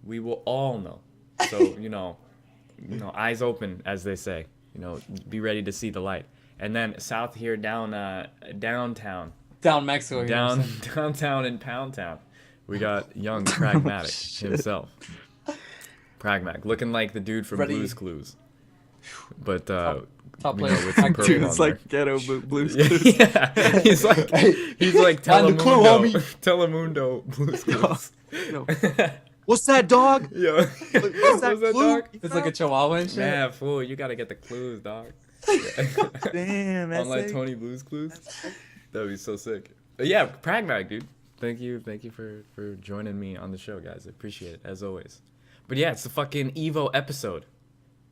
we will all know. So, eyes open, as they say. Be ready to see the light. And then south here downtown. Down Mexico. Downtown in Pound Town. We got young Pragmatic himself. Pragmag, looking like the dude from Blue's Clues. But top player. with some purple Dude, on it's there. like ghetto Blue's Clues. Yeah, he's like Find the clue, homie. Telemundo Blue's Clues. No. What's that, dog? Yo, What's that clue? dog? It's like a chihuahua and shit. Man, fool, you gotta get the clues, dog. Damn, that's Unlike sick. Tony Blue's Clues. That'd be so sick. But yeah, Pragmag, dude. Thank you for joining me on the show, guys. I appreciate it, as always. But yeah, it's the fucking Evo episode.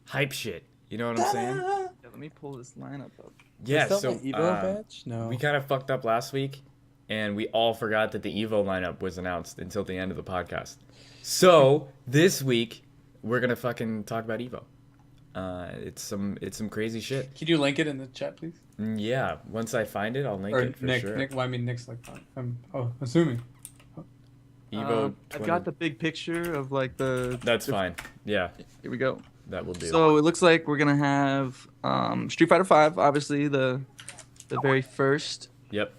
Hype shit. You know what I'm saying? Yeah, let me pull this lineup up. Yeah, Is that so my Evo badge? No. we kind of fucked up last week, and we all forgot that the Evo lineup was announced until the end of the podcast. So this week, we're gonna fucking talk about Evo. It's some crazy shit. Can you link it in the chat, please? Yeah, once I find it, I'll link Or it for Nick. sure. Nick. Well, I mean, Nick's like, I'm assuming. Evo. I've got the big picture of like the. That's fine. Yeah, Here we go. that will do. So it looks like we're gonna have Street Fighter V, obviously the very first, Yep.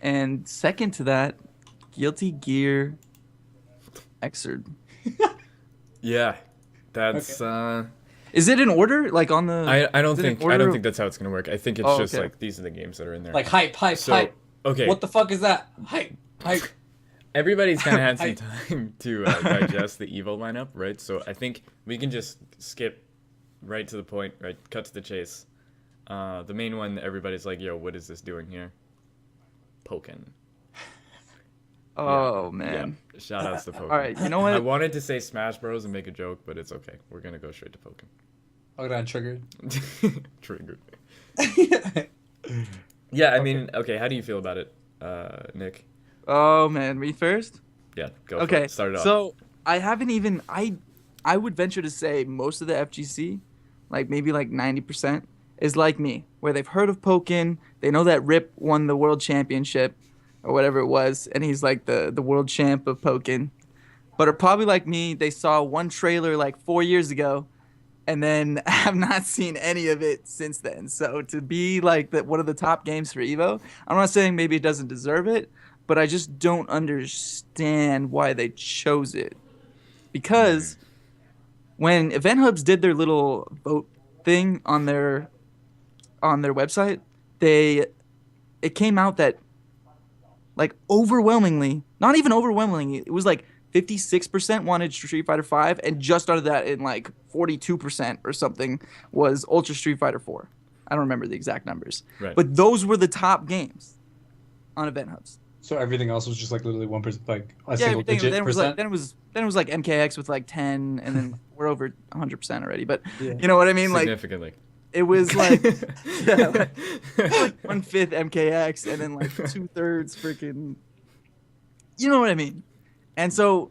and second to that, Guilty Gear Xrd. Yeah, that's. Is it in order? Like on the? I don't is it in think order? that's how it's gonna work. I think it's Oh, just okay. like these are the games that are in there. Like hype. So okay, What the fuck is that? Hype. everybody's kind of had some time to digest the Evo lineup, right? So I think we can just skip right to the point, right? Cut to the chase. The main one that everybody's like, yo, what is this doing here? Pokken. Oh man. Yeah. Shout outs to Pokken. All right, you know what? I wanted to say Smash Bros. And make a joke, but it's okay. We're going to go straight to Pokken. Oh, God, triggered. Triggered. Yeah, I mean, okay, how do you feel about it, Nick? Oh man, me first. Yeah, go for Okay, it. Start it off. so I haven't even I would venture to say most of the FGC, like maybe like 90%, is like me, where they've heard of Pokken, they know that Rip won the world championship or whatever it was, and he's like the world champ of Pokken, but are probably like me, they saw one trailer like 4 years ago, and then have not seen any of it since then. So to be like one of the top games for Evo, I'm not saying maybe it doesn't deserve it, but I just don't understand why they chose it. Because when Event Hubs did their little vote thing on their website, it came out that like overwhelmingly, not even overwhelmingly, it was like 56% wanted Street Fighter V, and just under that, in like 42% or something, was Ultra Street Fighter 4. I don't remember the exact numbers, Right. but those were the top games on Event Hubs. So everything else was just like literally 1%, like a Yeah, single everything. digit Then it was percent. like then it was like MKX with like 10, and then we're over 100% already. But Yeah. you know what I mean? Like Significantly. it was like yeah, like 1/5 MKX, and then like 2/3 freaking. You know what I mean? And so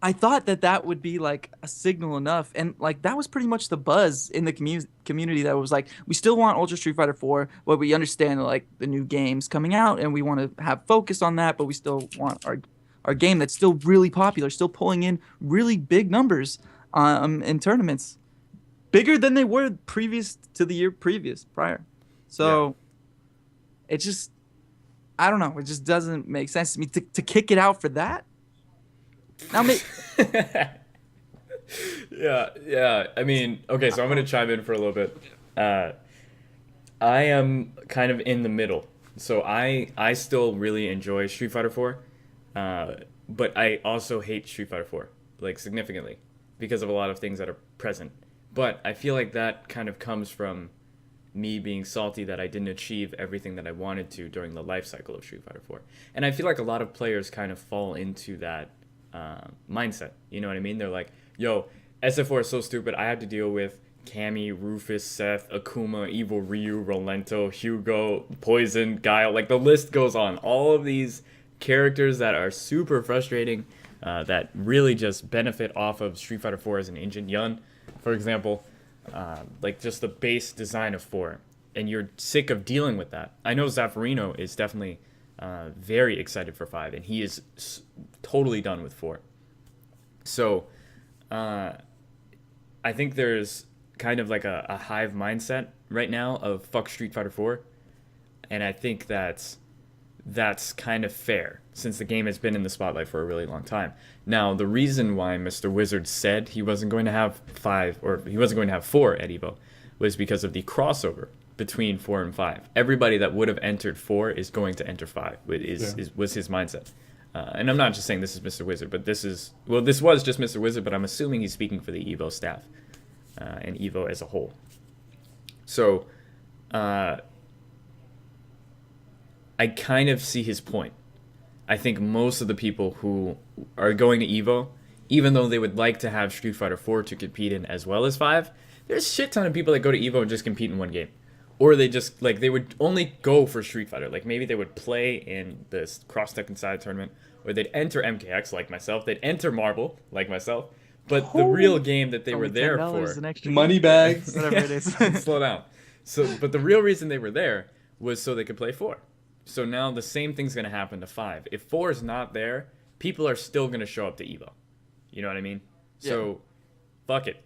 I thought that would be like a signal enough, and like that was pretty much the buzz in the community that was like, we still want Ultra Street Fighter 4, but we understand like the new games coming out, and we want to have focus on that, but we still want our game that's still really popular, still pulling in really big numbers in tournaments, bigger than they were previous to the year prior. So it just, I don't know, it just doesn't make sense to me to kick it out for that. Now, Yeah. I mean, okay, so I'm going to chime in for a little bit. I am kind of in the middle. So I still really enjoy Street Fighter 4, but I also hate Street Fighter 4, like, significantly, because of a lot of things that are present. But I feel like that kind of comes from me being salty that I didn't achieve everything that I wanted to during the life cycle of Street Fighter 4. And I feel like a lot of players kind of fall into that mindset. You know what I mean? They're like, yo, SF4 is so stupid. I have to deal with Cammy, Rufus, Seth, Akuma, Evil Ryu, Rolento, Hugo, Poison, Guile. Like, the list goes on. All of these characters that are super frustrating, that really just benefit off of Street Fighter 4 as an engine. Yun, for example, like just the base design of 4. And you're sick of dealing with that. I know Zaffarino is definitely very excited for 5, and he is totally done with 4. So uh, I think there's kind of like a hive mindset right now of fuck Street Fighter 4, and I think that's kind of fair since the game has been in the spotlight for a really long time. Now, the reason why Mr. Wizard said he wasn't going to have 5 or he wasn't going to have 4 at Evo was because of the crossover between 4 and 5. Everybody that would have entered 4 is going to enter 5. Was his mindset. And I'm not just saying this is Mr. Wizard, but this was just Mr. Wizard, but I'm assuming he's speaking for the Evo staff and Evo as a whole. So, I kind of see his point. I think most of the people who are going to Evo, even though they would like to have Street Fighter 4 to compete in as well as 5, there's a shit ton of people that go to Evo and just compete in one game. Or they just, like, they would only go for Street Fighter. Like, maybe they would play in this Cross Tekken Side tournament, or they'd enter MKX like myself, they'd enter Marble like myself, but the real game that they were there for... Money bags. Whatever it is. Slow down. But the real reason they were there was so they could play 4. So now the same thing's going to happen to 5. If 4 is not there, people are still going to show up to Evo. You know what I mean? Yeah. So, fuck it.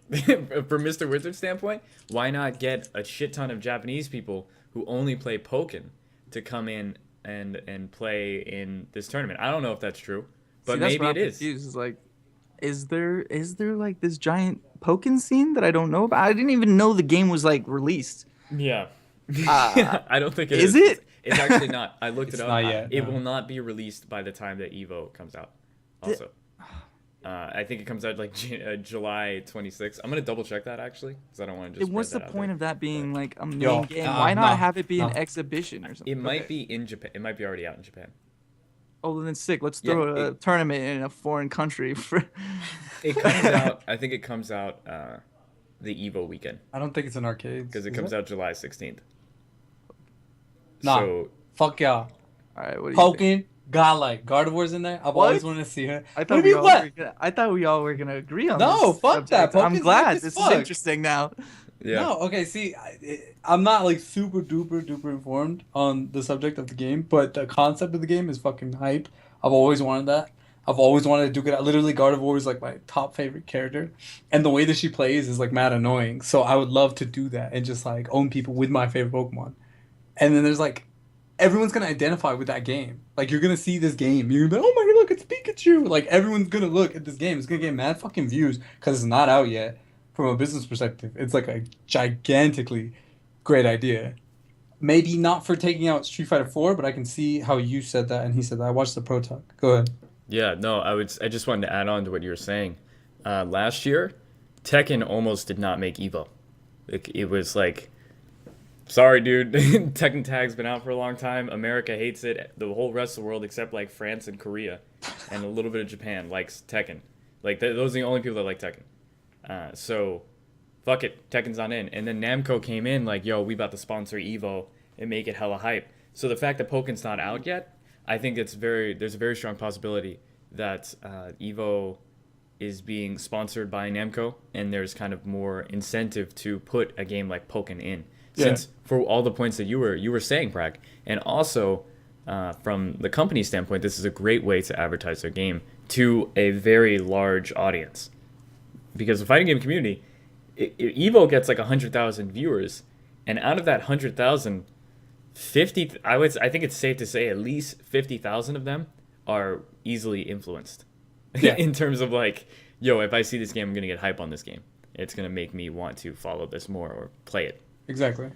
From Mr. Wizard's standpoint, why not get a shit ton of Japanese people who only play Pokken to come in and play in this tournament? I don't know if that's true, but See, that's maybe what it I'm is. confused. Is like, is there like this giant Pokken scene that I don't know about? I didn't even know the game was like released. Yeah. I don't think it is. Is it? It's actually not. I looked it up. not yet, It no. will not be released by the time that Evo comes out. Also, I think it comes out like July 26th. I'm gonna double check that actually, because I don't want to just. What's the spread that out point there. of that being like a main Yo, game? Why not no, have it be an no. exhibition or something? It might be in Japan. It might be already out in Japan. Oh, then sick. Let's Yeah, throw a tournament in a foreign country. It comes out. I think it comes out the Evo weekend I don't think it's in arcades. because it is comes out July 16th. Nah. So Fuck y'all. All right, what do you think? Pokken, Godlike. Gardevoir's in there. I've What? always wanted to see her. I What thought do we you mean, all what? were gonna, I thought we all were gonna agree on No, this. fuck that. subject. I'm Poken's hype glad. as This fuck. is interesting now. yeah. No, okay, see, I'm not like super duper informed on the subject of the game, but the concept of the game is fucking hype. I've always wanted that. I've always wanted to do it. Literally, Gardevoir is like my top favorite character, and the way that she plays is like mad annoying. So I would love to do that and just like own people with my favorite Pokemon. And then there's like everyone's gonna identify with that game. Like you're gonna see this game, you're gonna be like, oh my god, look, it's Pikachu. Like everyone's gonna look at this game. It's gonna get mad fucking views because it's not out yet. From a business perspective, it's like a gigantically great idea. Maybe not for taking out Street Fighter 4, but I can see how you said that and he said that. I watched the Pro Talk. Go ahead. Yeah, no, I just wanted to add on to what you were saying. Last year, Tekken almost did not make Evo. It was like, sorry, dude. Tekken Tag's been out for a long time. America hates it. The whole rest of the world, except like France and Korea, and a little bit of Japan, likes Tekken. Like those are the only people that like Tekken. So, fuck it, Tekken's not in. And then Namco came in like, yo, we about to sponsor Evo and make it hella hype. So the fact that Poken's not out yet, I think there's a very strong possibility that Evo is being sponsored by Namco, and there's kind of more incentive to put a game like Pokken in. Yeah. Since for all the points that you were saying, Prag, and also from the company standpoint, this is a great way to advertise their game to a very large audience. Because the fighting game community, Evo gets like 100,000 viewers, and out of that 100,000, I think it's safe to say at least 50,000 of them are easily influenced. Yeah. In terms of like, yo, if I see this game, I'm gonna get hype on this game. It's gonna make me want to follow this more or play it. Exactly.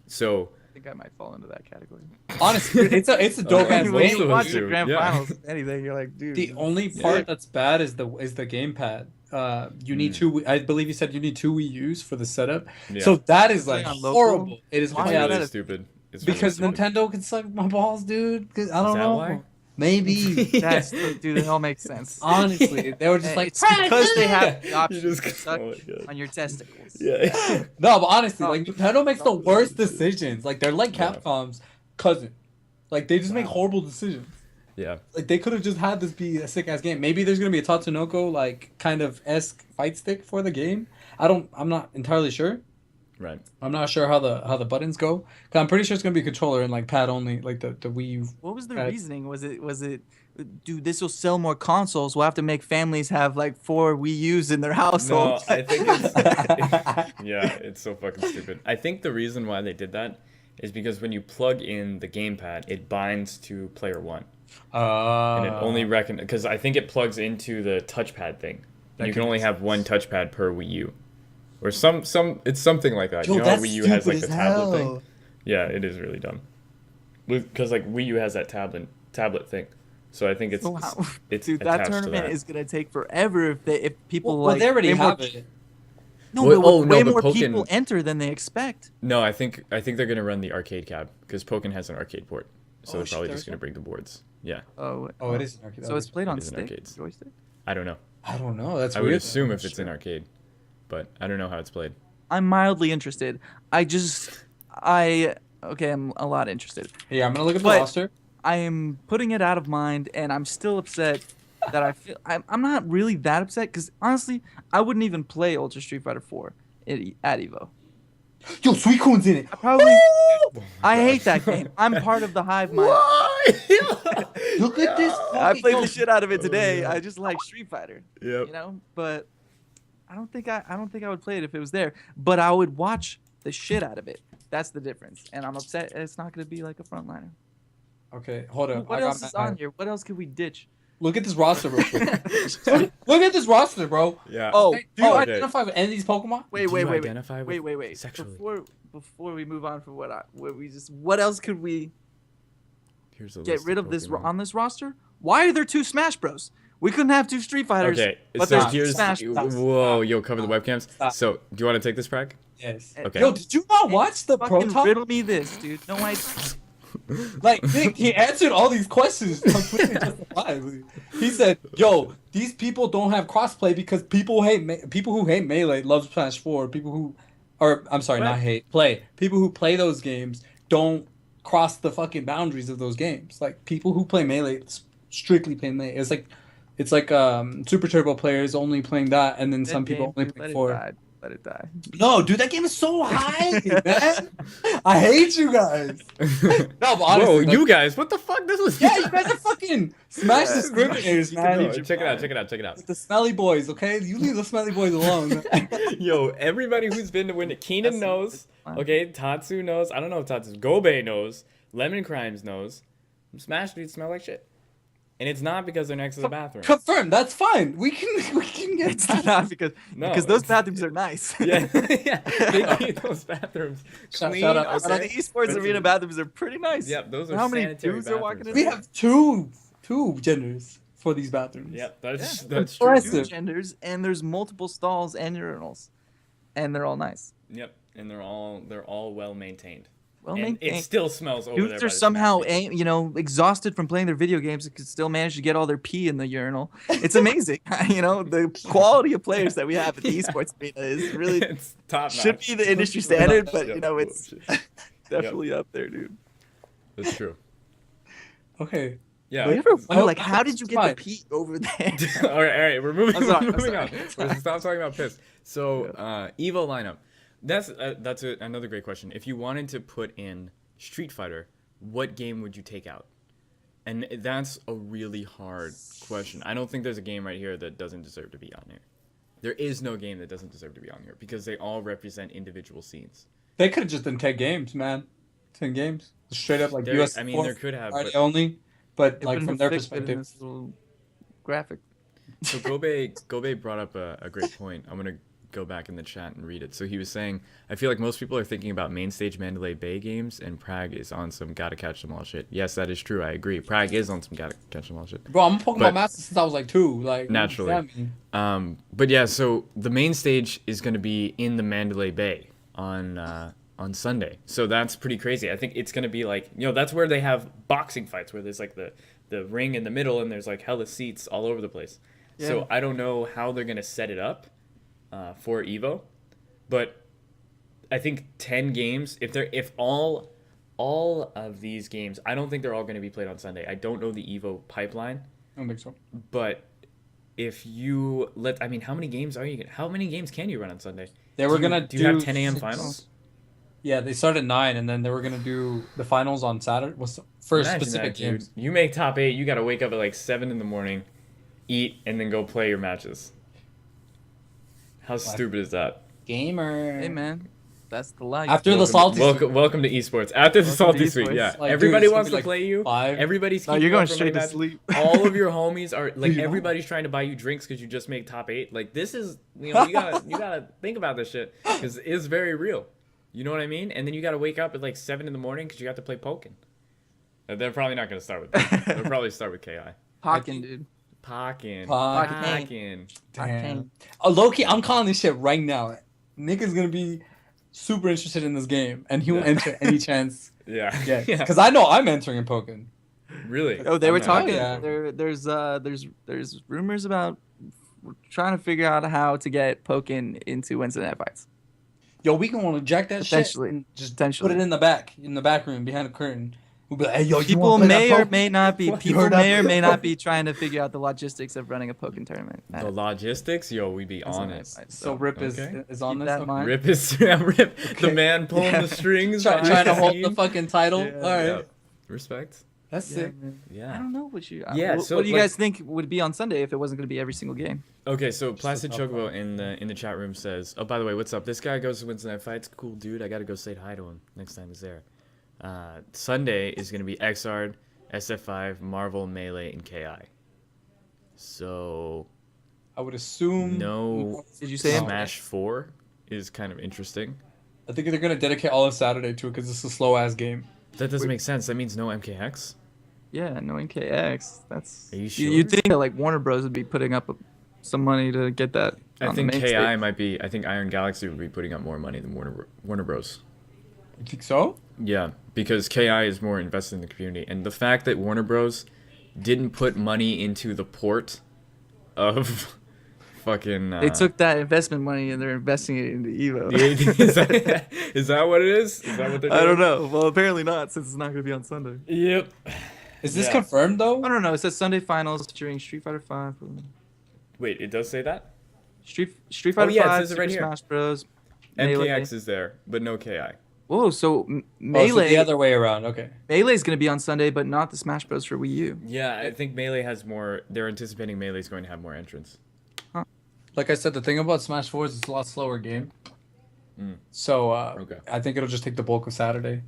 So I think I might fall into that category. Honestly, it's a dope ass Okay. When game. you watch the Dude, grand yeah. finals, anything, you're like, dude. The only part that's bad is the gamepad. You need two. I believe you said you need 2 Wii U's for the setup. Yeah. So that is like On local? horrible. It is Why it's is horrible. that really a- stupid. It's really Because stupid. Nintendo can suck my balls, dude. 'Cause I don't that know. why? Maybe. That's dude, it all makes sense. Honestly, they were just like, It's because they have the You option just- to suck oh my God. on your testicles. Yeah. No, but honestly, Oh. like Nintendo makes the worst decisions. Like they're like Yeah. Capcom's cousin. Like they just make horrible decisions. Yeah. Like they could have just had this be a sick ass game. Maybe there's gonna be a Tatsunoko like kind of esque fight stick for the game. I'm not entirely sure. Right. I'm not sure how the buttons go. 'Cause I'm pretty sure it's gonna be controller and like pad only, like the Wii U. What was the Right. reasoning? Was it dude, this will sell more consoles. We'll have to make families have like 4 Wii U's in their household. No, I think it's yeah, it's so fucking stupid. I think the reason why they did that is because when you plug in the gamepad, it binds to player one, and it only because I think it plugs into the touchpad thing. That You can can only make have one touchpad per Wii U, or some it's something like that. Yo, you know how that's Wii U has like stupid the as tablet hell. thing? Yeah, it is really dumb. Because like Wii U has that tablet thing, so I think it's So how- it's Dude, that attached to tournament that. is gonna take forever if people Well, like they already way more- have it. No, Well, but oh, no, way but more Pokken- people enter than they expect. No, I think they're gonna run the arcade cab because Pokken has an arcade port, so Oh, they're shit, probably there's just gonna bring the boards. Yeah, Oh, it is an arcade. So it's played on is in stick, arcades. joystick. I don't know. I don't know. That's I weird. would assume I'm if it's sure. in arcade, but I don't know how it's played. I'm mildly interested. Okay, I'm a lot interested. Yeah, I'm gonna look at the But- roster. I am putting it out of mind, and I'm still upset that I'm not really that upset because honestly, I wouldn't even play Ultra Street Fighter 4 at Evo. Yo, Suicune's in it. I hate that game. I'm part of the hive mind. Why? Look at this. I played Yo, the shit out of it today. yeah. I just like Street Fighter, Yep. you know. But I don't think I would play it if it was there. But I would watch the shit out of it. That's the difference. And I'm upset it's not gonna be like a frontliner. Okay, hold up. What I got else is on here? What else could we ditch? Look at this roster, real quick. Look at this roster, bro. Yeah. Oh, Hey, do you okay. identify with any of these Pokemon? Wait, Do wait, you wait, identify wait, with wait, wait. sexually? Before we move on from what else could we Here's a get list rid of this Pokemon. on this roster? Why are there 2 Smash Bros? We couldn't have 2 Street Fighters. Okay, but so there's here's Smash. whoa, yo, cover the webcams. Stop. So, do you want to take this, Prag? Yes. Okay. Yo, did you not watch the Pro Fucking Talk? riddle me this, dude. No, I. Like, Nick, he answered all these questions completely justifiably. He said, "Yo, these people don't have crossplay because people who hate Melee love Smash 4. People who, or I'm sorry, not hate, play. People who play those games don't cross the fucking boundaries of those games. Like people who play Melee strictly play Melee. It's like Super Turbo players only playing that, and then some people only play 4. Let it die. No, dude, that game is so high, man. I hate you guys. No, but honestly, Whoa, like- you guys, what the fuck? This was yeah, you guys are fucking Smash discriminators, No, man. check it out, check it out, check it out. The smelly boys, okay? You leave the smelly boys alone. Yo, everybody who's been to win it, Keenan knows. Okay, Tatsu knows. I don't know if Tatsu. Gobe knows. Lemon Crimes knows. Smash dudes smell like shit. And it's not because they're next to the bathroom. Confirmed. That's fine. We can get. It's not because No, those it's- bathrooms are nice. Yeah, yeah. They keep those bathrooms Shout clean. out. Also, okay? the esports arena bathrooms are pretty nice. Yep, those are How many sanitary dudes are walking in bathrooms. We have two genders for these bathrooms. Yep, that's Yeah. that's true. Impressive. 2 genders, and there's multiple stalls and urinals, and they're all nice. Yep, and they're all well maintained. Well And maintained. it still smells over there. Dudes by are the somehow, Smash team. exhausted from playing their video games and could still manage to get all their pee in the urinal. It's amazing. The quality of players that we have at the Yeah. esports arena is really it's top should notch. be the industry standard, but Yep, it's definitely up there, dude. That's true. Okay. Yeah. Do you ever wonder, Oh, like, how did you get the fine. pee over there? all right, we're moving, I'm sorry, we're I'm moving sorry. on. Let's stop talking about piss. So, Evo lineup. That's another great question. If you wanted to put in Street Fighter, what game would you take out? And that's a really hard question. I don't think there's a game right here that doesn't deserve to be on here. There is no game that doesn't deserve to be on here because they all represent individual scenes. They could have just done 10 games, man. 10 games. Straight up like There- US. I mean, there could have, Friday but- only. But It like wouldn't from have their fit in perspective. this little graphic. So Gobe brought up a great point. I'm gonna go back in the chat and read it. So he was saying, I feel like most people are thinking about main stage Mandalay Bay games, and Prague is on some gotta catch them all shit. Yes, that is true. I agree. Prague is on some gotta catch them all shit. Bro, I'm a Pokemon But- master since I was like 2. Like Naturally. what does that mean? But yeah, so the main stage is gonna be in the Mandalay Bay on Sunday. So that's pretty crazy. I think it's gonna be like, that's where they have boxing fights where there's like the ring in the middle and there's like hella seats all over the place. Yeah. So I don't know how they're gonna set it up for Evo, but I think 10 games. If all of these games, I don't think they're all gonna be played on Sunday. I don't know the Evo pipeline, I don't think so. but if you how many games are you? How many games can you run on Sunday? They were gonna do you have do 10 a.m. six. finals? Yeah, they start at 9, and then they were gonna do the finals on Saturday. Was for Imagine specific that, dude. games. You make top 8, you gotta wake up at like 7 in the morning, eat, and then go play your matches. How stupid is that? Gamer. Hey man, that's the life. After the salty Welcome, welcome to esports. After the Welcome salty to suite, esports. yeah. Like, dude, Everybody it's gonna wants be to like play you. 5. Everybody's No, keeping you're going up for straight money to matches. sleep. All of your homies are like you everybody's trying to buy you drinks because you just made top 8. Like this is, you know, you gotta think about this shit because it's very real. You know what I mean? And then you gotta wake up at like 7 in the morning because you got to play Pokken. They're probably not gonna start with that. They'll probably start with Ki. Pokken, dude. Pokken. Pokken. Damn. Loki, I'm calling this shit right now. Nick is gonna be super interested in this game, and he will enter any chance. Yeah. Yeah, Yeah. because I know I'm entering in Pokken. Really? Oh, they were I'm not- talking. yeah. There's rumors about trying to figure out how to get Pokken into Wednesday Night Fights. Yo, we can want to jack that shit Potentially. and just Potentially. put it in the back room behind a curtain. We'll be like, hey, yo, you People want to play may that or Pokken? may not be. What? People heard may that? or may not be trying to figure out the logistics of running a Pokken tournament. The logistics, yo, we'd be Wednesday on Night it. Fights. So Rip Okay. is on Keep this. that in Okay. mind. Rip is yeah, Rip, the Okay. man pulling Yeah. the strings. Trying behind to hold scene. the fucking title. Yeah. All right, Yeah. Respect. that's Yeah, sick. man. I Yeah. don't know what you. Yeah, What, so, what do you like- guys think would be on Sunday if it wasn't going to be every single game? Okay, so Placid tough Chocobo in the chat room says, "Oh, by the way, what's up? This guy goes to Wednesday Night Fights. Cool dude. I gotta go say hi to him next time he's there." Sunday is gonna be Xrd, SF5, Marvel, Melee, and Ki. So I would assume. no Did you say him? Smash 4 is kind of interesting. I think they're gonna dedicate all of Saturday to it because it's a slow ass game. That doesn't make sense. That means no MKX. Yeah, no NKX. That's. Are you You'd sure? think that like Warner Bros would be putting up some money to get that. I on think the main KI stage. might be. I think Iron Galaxy would be putting up more money than Warner Bros. You think so? Yeah, because KI is more invested in the community, and the fact that Warner Bros. Didn't put money into the port of fucking. They took that investment money and they're investing it into Evo. is that what it is? Is that what they're doing? I don't know. Well, apparently not, since it's not going to be on Sunday. Yep. Is this Yeah. confirmed though? I don't know. It says Sunday finals featuring Street Fighter 5. Wait, it does say that? Street Fighter yeah, it 5, says it Super right here. Smash Bros. Melee. MKX is there, but no KI. Whoa, so Oh, so Melee the other way around. Okay. Melee's going to be on Sunday, but not the Smash Bros for Wii U. Yeah, I think Melee has more. They're anticipating Melee's going to have more entrants. Like I said, the thing about Smash 4 is it's a lot slower game. Mm. So Okay. I think it'll just take the bulk of Saturday.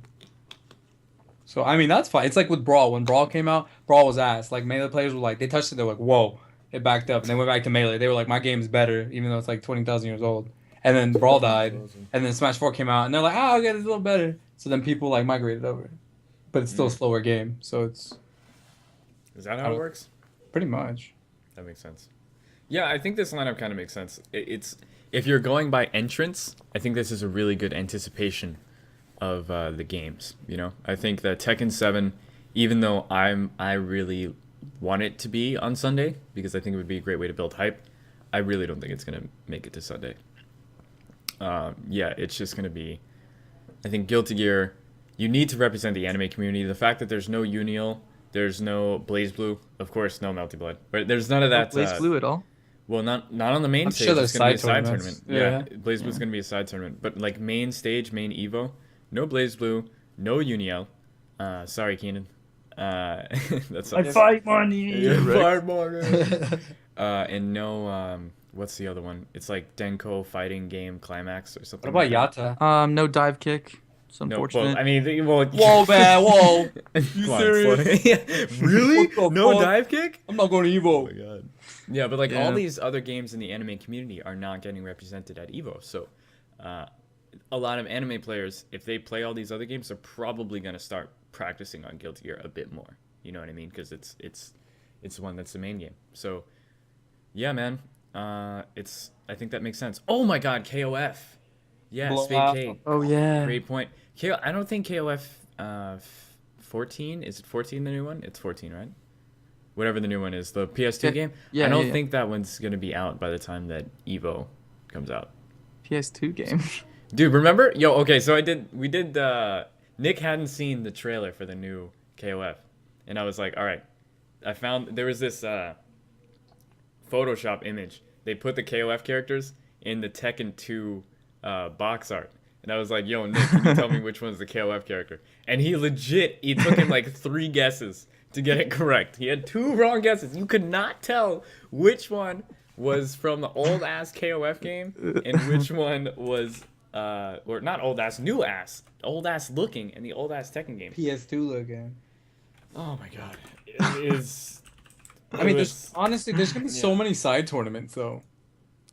So I mean that's fine. It's like with Brawl. When Brawl came out, Brawl was ass. Like Melee players were like they touched it, they're like, whoa. It backed up and they went back to Melee. They were like, my game's better, even though it's like 20,000 years old. And then Brawl died. And then Smash 4 came out and they're like, oh, okay, it's a little better. So then people like migrated over. But it's still a slower game. So it's Is that how it works? pretty much. That makes sense. Yeah, I think this lineup kind of makes sense. It's if you're going by entrance, I think this is a really good anticipation of the games. You know, I think that Tekken 7, even though I really want it to be on Sunday because I think it would be a great way to build hype, I really don't think it's gonna make it to Sunday. Yeah, it's just gonna be. I think Guilty Gear, you need to represent the anime community. The fact that there's no Uniel, there's no Blaze Blue, of course, no Melty Blood, but there's none of that. Blaze Blue at all? Well, not on the main I'm stage. sure It's there's gonna be a side side tournaments. tournament. Yeah, Yeah. Blaze Blue's gonna be a side tournament, but like main stage, main Evo, no Blaze Blue, no Uniel. Sorry, Keenan. That's fight money. Yeah, fight money. And no, what's the other one? It's like Denko fighting game climax or What something. about like that. Yata? No dive kick. It's No, unfortunate. well, I mean, well, Whoa, man, whoa. Come on, serious? slow- Yeah. Really? What the No fuck? dive kick? I'm not going to Oh my Evo. god. Yeah, but like Yeah. all these other games in the anime community are not getting represented at Evo. So, a lot of anime players, if they play all these other games, they're probably gonna start practicing on Guilty Gear a bit more. You know what I mean? Because it's the one that's the main game. So, yeah, man. I think that makes sense. Oh my god, KOF. Yeah, Blow Spade out. K. Oh, yeah. Great point. I don't think KOF 14, is it 14 the new one? It's 14, right? Whatever the new one is, the PS2 Yeah, game. yeah, I don't yeah. think that one's going to be out by the time that Evo comes out. PS2 game. Dude, remember? Yo, okay, so Nick hadn't seen the trailer for the new KOF. And I was like, all right. There was this Photoshop image. They put the KOF characters in the Tekken 2 box art. And I was like, yo, Nick, can you tell me which one's the KOF character? And he took him like 3 guesses to get it correct. He had 2 wrong guesses. You could not tell which one was from the old ass KOF game and which one was, or not old ass, new ass, old ass looking in the old ass Tekken game. PS2 looking. Oh my god. It is. I mean, there's gonna be so many side tournaments though.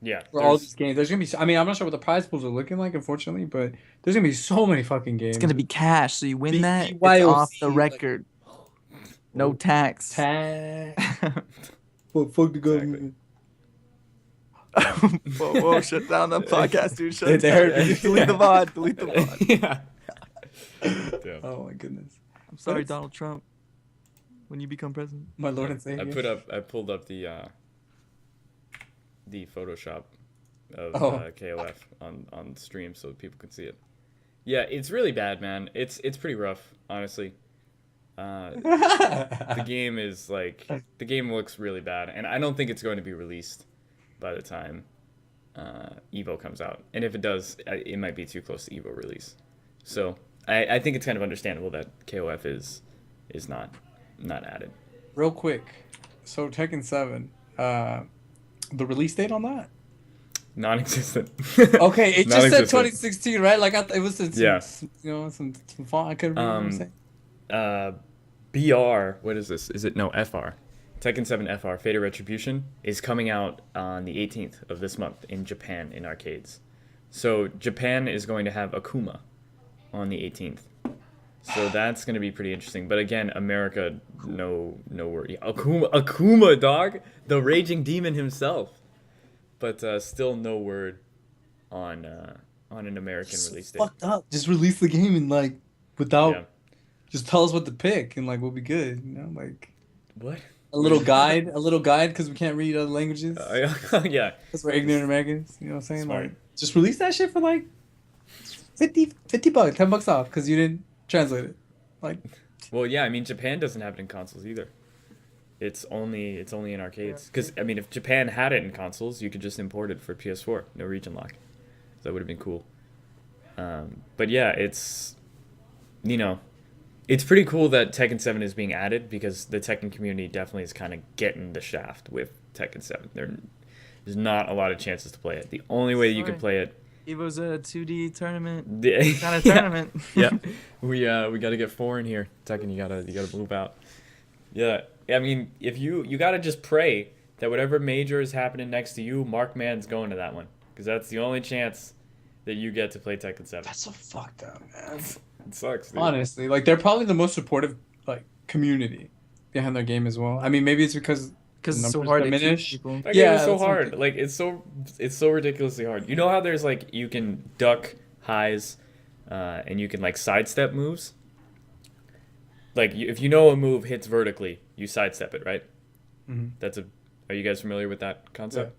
Yeah. For all these games, there's gonna be. I mean, I'm not sure what the prize pools are looking like, unfortunately, but there's gonna be so many fucking games. It's gonna be cash, so you win that. It's BYOC, off the record. No tax. Tag. Fuck the government. Whoa, shut down the podcast, dude. Shut They down. heard me. Delete the VOD. Delete the VOD. Yeah. Damn. Oh my goodness. I'm sorry, Donald Trump. When you become president. My lord and savior. I pulled up the Photoshop of KOF on stream so people could see it. Yeah, it's really bad, man. It's pretty rough, honestly. The game is like the game looks really bad, and I don't think it's going to be released by the time Evo comes out. And if it does, it might be too close to Evo release. So I think it's kind of understandable that KOF is not added. Real quick, so Tekken 7, the release date on that? Non-existent. Okay, it just said Non-existent. 2016, right? Like it was some, Yeah. some font. I couldn't remember. BR, what is this? Is it no FR? Tekken 7 FR Fatal Retribution is coming out on the 18th of this month in Japan in arcades. So Japan is going to have Akuma on the 18th. So that's going to be pretty interesting. But again, America, no worry. Akuma, dog, the raging demon himself. But still no word on an American release date. Fucked up. Just release the game and like without. Yeah. Just tell us what to pick and like we'll be good. You know, like What? a little guide because we can't read other languages. Yeah. Because we're ignorant Americans. You know what I'm saying? Smart. Like, just release that shit for like 50 bucks, $10 off because you didn't translate it. Like, Well, yeah. I mean, Japan doesn't have it in consoles either. It's only in arcades. Because I mean, if Japan had it in consoles, you could just import it for PS4. No region lock. So that would have been cool. But yeah, it's it's pretty cool that Tekken 7 is being added because the Tekken community definitely is kind of getting the shaft with Tekken 7. There's not a lot of chances to play it. The only way you can play it. Evo's a 2D tournament. Yeah. Kind of tournament. Yeah. We got to get 4 in here. Tekken, you gotta move out. Yeah. I mean, if you got to just pray that whatever major is happening next to you, Markman's going to that one because that's the only chance that you get to play Tekken 7. that's so fucked up, man. It sucks, dude. Honestly, like they're probably the most supportive like community behind their game as well. I mean, maybe it's because Because it's so numbers hard to diminish. teach people. That game is so that's what I'm hard. thinking. Like it's so ridiculously hard. You know how there's like you can duck highs, and you can like sidestep moves. Like if you know a move hits vertically, you sidestep it, right? Mhm. Are you guys familiar with that concept?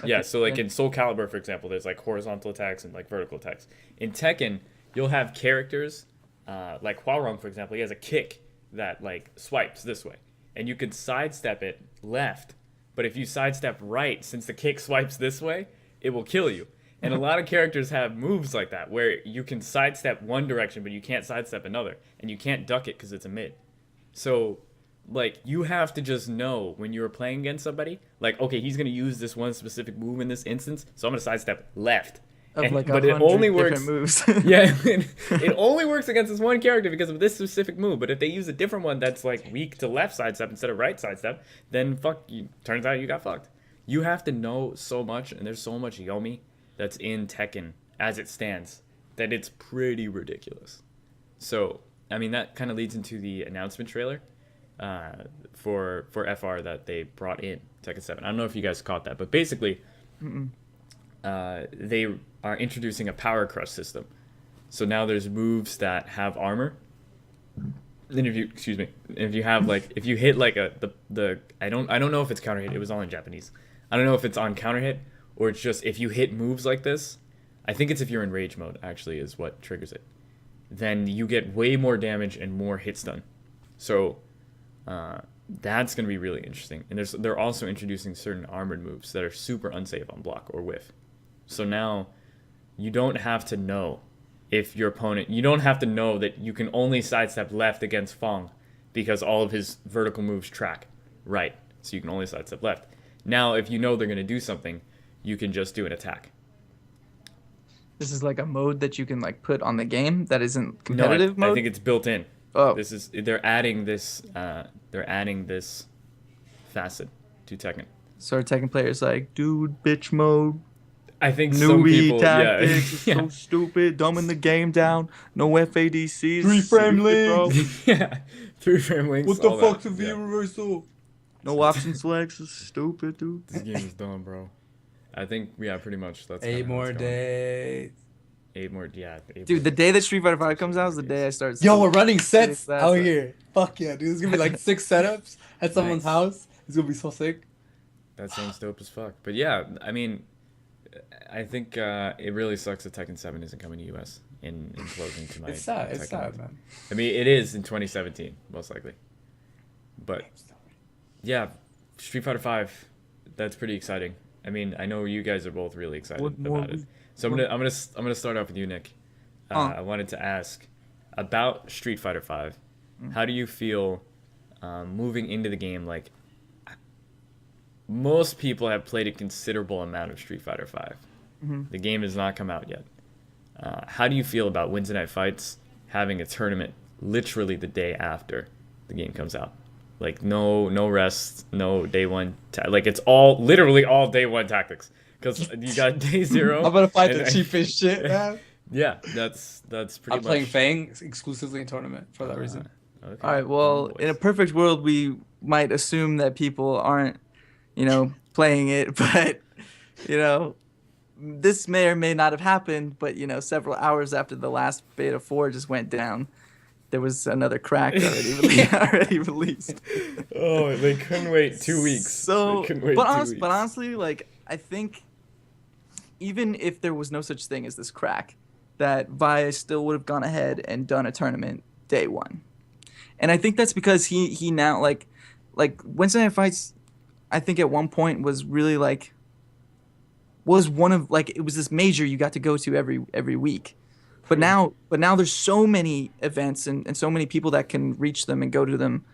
Yeah. Yeah. So like in Soul Calibur, for example, there's like horizontal attacks and like vertical attacks. In Tekken, you'll have characters, like Hwarong, for example. He has a kick that like swipes this way, and you can sidestep it left. But if you sidestep right, since the kick swipes this way, it will kill you. And a lot of characters have moves like that, where you can sidestep one direction, but you can't sidestep another, and you can't duck it because it's a mid. So, like, you have to just know when you're playing against somebody, like, okay, he's gonna use this one specific move in this instance, so I'm gonna sidestep left. Of like but it 100 only different works. moves. Yeah, it only works against this one character because of this specific move. But if they use a different one that's like weak to left sidestep instead of right sidestep, then fuck you. Turns out you got fucked. You have to know so much, and there's so much Yomi that's in Tekken as it stands that it's pretty ridiculous. So, I mean, that kind of leads into the announcement trailer for FR that they brought in Tekken 7. I don't know if you guys caught that, but basically, they are introducing a power crush system. So now there's moves that have armor. Then if you have like if you hit like I don't know if it's counter hit. It was all in Japanese. I don't know if it's on counter hit or it's just if you hit moves like this. I think it's if you're in rage mode actually is what triggers it. Then you get way more damage and more hits done. So that's going to be really interesting. And they're also introducing certain armored moves that are super unsafe on block or whiff. So now you don't have to know if your opponent. You don't have to know that you can only sidestep left against Fong because all of his vertical moves track right. So you can only sidestep left. Now, if you know they're going to do something, you can just do an attack. This is like a mode that you can like put on the game that isn't No, competitive I mode. think it's built in. Oh. They're adding this. They're adding this facet to Tekken. So Tekken players like, dude, bitch mode. I think some Newbie people, tactics yeah, is so stupid, dumbing the game down. No FADCs. 3-frame bro. links. yeah, 3-frame links. What the all fuck's that. a V reversal? No option selects is stupid, dude. This game is done, bro. I think pretty much that's. 8 kinda how more it's going. days. 8 more, yeah. 8 Dude, more. the day that Street Fighter 5 comes out is the day I start. Yo, we're running sets That's out it. here. Fuck yeah, dude. There's gonna be like 6 setups at someone's Nice. house. It's gonna be so sick. That sounds dope as fuck. But yeah, I mean, I think it really sucks that Tekken 7 isn't coming to US in closing to my. It's sad. It's Tekken. sad, man. I mean, it is in 2017, most likely. But yeah, Street Fighter 5, that's pretty exciting. I mean, I know you guys are both really excited What more about it. we- So I'm gonna start off with you, Nick. I wanted to ask about Street Fighter 5. How do you feel moving into the game? Like, most people have played a considerable amount of Street Fighter 5. The game has not come out yet. How do you feel about Wednesday Night Fights having a tournament literally the day after the game comes out? Like no rest, no day one. Like it's all literally all day one tactics because you got day 0. I'm gonna fight and- the cheapest shit, man. Yeah, that's pretty I'm much. playing Fang exclusively in tournament for that reason. Okay. All right. Well, in a perfect world, we might assume that people aren't, playing it, but, this may or may not have happened. But several hours after the last beta 4 just went down, there was another crack already released. Oh, they couldn't wait 2 weeks. So, They couldn't wait but 2 honestly, weeks. like I think, even if there was no such thing as this crack, that Vi still would have gone ahead and done a tournament day 1, and I think that's because he now like Wednesday Night Fights, I think at one point was really was one of it was this major you got to go to every week. But now there's so many events and so many people that can reach them and go to them,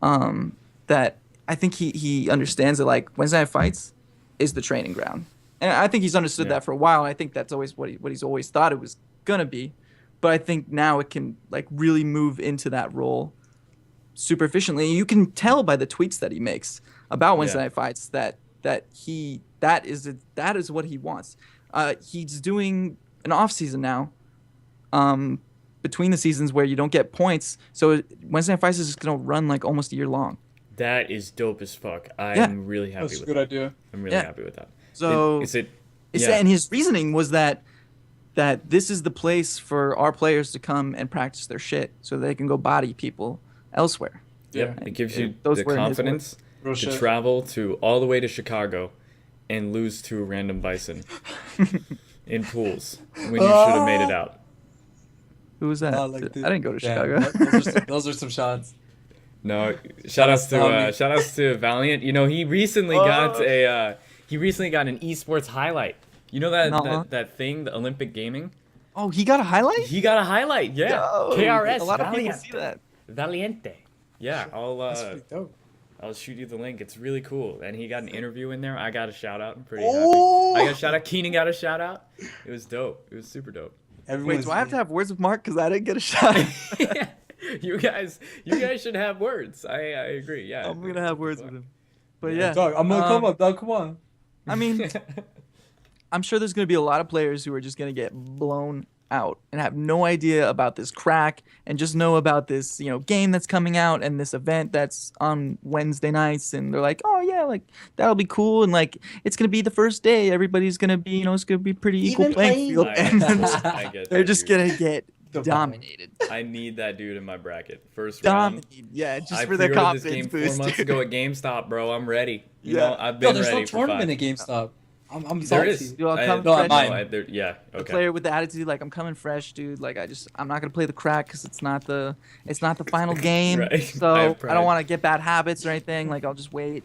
that I think he understands that Wednesday Night Fights is the training ground, and I think he's understood that for a while. I think that's always what he's always thought it was gonna be, but I think now it can really move into that role super efficiently. You can tell by the tweets that he makes about Wednesday Night Fights that is what he wants. He's doing an off season now. Between the seasons where you don't get points, so Wednesday Night Fights is just gonna run almost a year long. That is dope as fuck. I'm really happy That's a with good that. idea. I'm really happy with that. So Is it? and his reasoning was that this is the place for our players to come and practice their shit, so they can go body people elsewhere. Yep. Yeah. It gives you Those the were his confidence Real to shit. travel to all the way to Chicago and lose to a random bison in pools when you should have made it out. Who was that? Like I the- didn't go to Damn, Chicago. those are some shots. No, shout outs to Valiant. He recently got an esports highlight. You know Nuh-uh. that thing, the Olympic Gaming? Oh, he got a highlight? He got a highlight, yeah. Yo, KRS, a lot of people Valiant. see that. Valiente. Yeah, That's pretty dope. I'll shoot you the link. It's really cool. And he got an interview in there. I got a shout out. I'm pretty Oh! happy. I got a shout out. Keenan got a shout out. It was dope. It was super dope. Wait, do I have to have words with Mark because I didn't get a shot? Yeah. You guys should have words. I agree. Yeah. I'm gonna have words with him. But yeah, Dog, I'm gonna come up, dog. Come on. I mean, I'm sure there's gonna be a lot of players who are just gonna get blown out and have no idea about this crack and just know about this game that's coming out and this event that's on Wednesday nights, and they're like, oh yeah, that'll be cool, and it's gonna be the first day, everybody's gonna be it's gonna be pretty equal Even playing playing- field, and I get they're that, just dude. gonna get dominated. I need that dude in my bracket. First round. Dominated, yeah, just I for their pre-ordered this confidence game 4 boost. months ago at GameStop, bro. I'm ready. You Yeah. know, I've Yo, been there's ready no for tournament 5. at GameStop. I'm There salty. is. Yo, I'll I- come No, fresh. mine. Yeah. The Okay. player with the attitude I'm coming fresh, dude. I'm not gonna play the crack because it's not the final game. Right. So I I have pride. don't want to get bad habits or anything. I'll just wait.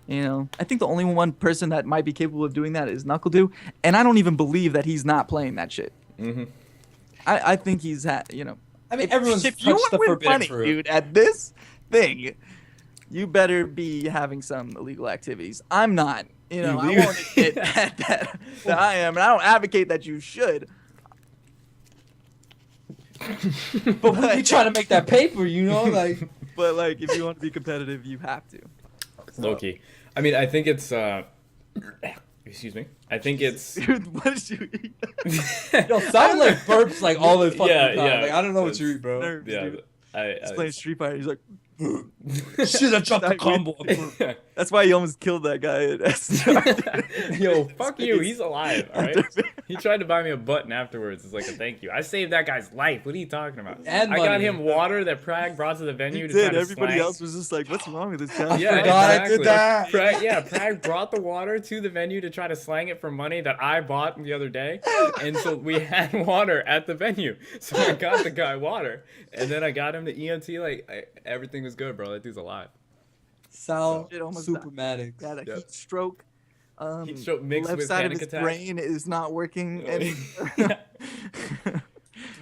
You know, I think the only one person that might be capable of doing that is NuckleDo, and I don't even believe that he's not playing that shit. Mm-hmm. I think he's you know. I mean, everyone's If you touched want the to win forbidden money, fruit. dude, at this thing, you better be having some illegal activities. I'm not. You know, I Illegal- won't admit that I am, and I don't advocate that you should. But we trying to make that paper, you know, like. But like, if you want to be competitive, you have to. Low key. I mean, I think it's. Excuse me. I think it's. Dude, what did you eat? Yo, sound like burps like all the fucking Yeah, time. yeah. Like I don't know what you eat, bro. Nerves, Yeah, dude. He's I playing Street Fighter. He's like, Shit, I dropped the combo. that's why he almost killed that guy at SDR. Yo, fuck you. He's alive, all right? He tried to buy me a button afterwards. It's like a thank you. I saved that guy's life. What are you talking about? And I got money. him water that Prag brought to the venue You to try did. to Everybody slang. else was just like, what's wrong with this guy? Yeah, forgot I exactly. did that. Prag brought the water to the venue to try to slang it for money that I bought the other day. And so we had water at the venue. So I got the guy water. And then I got him the EMT. Everything was good, bro. That dude's alive. Sal, Shit almost supermatic. Got a Yep. heat stroke. Heat stroke mixed left with side of panic his attack. brain is not working anymore.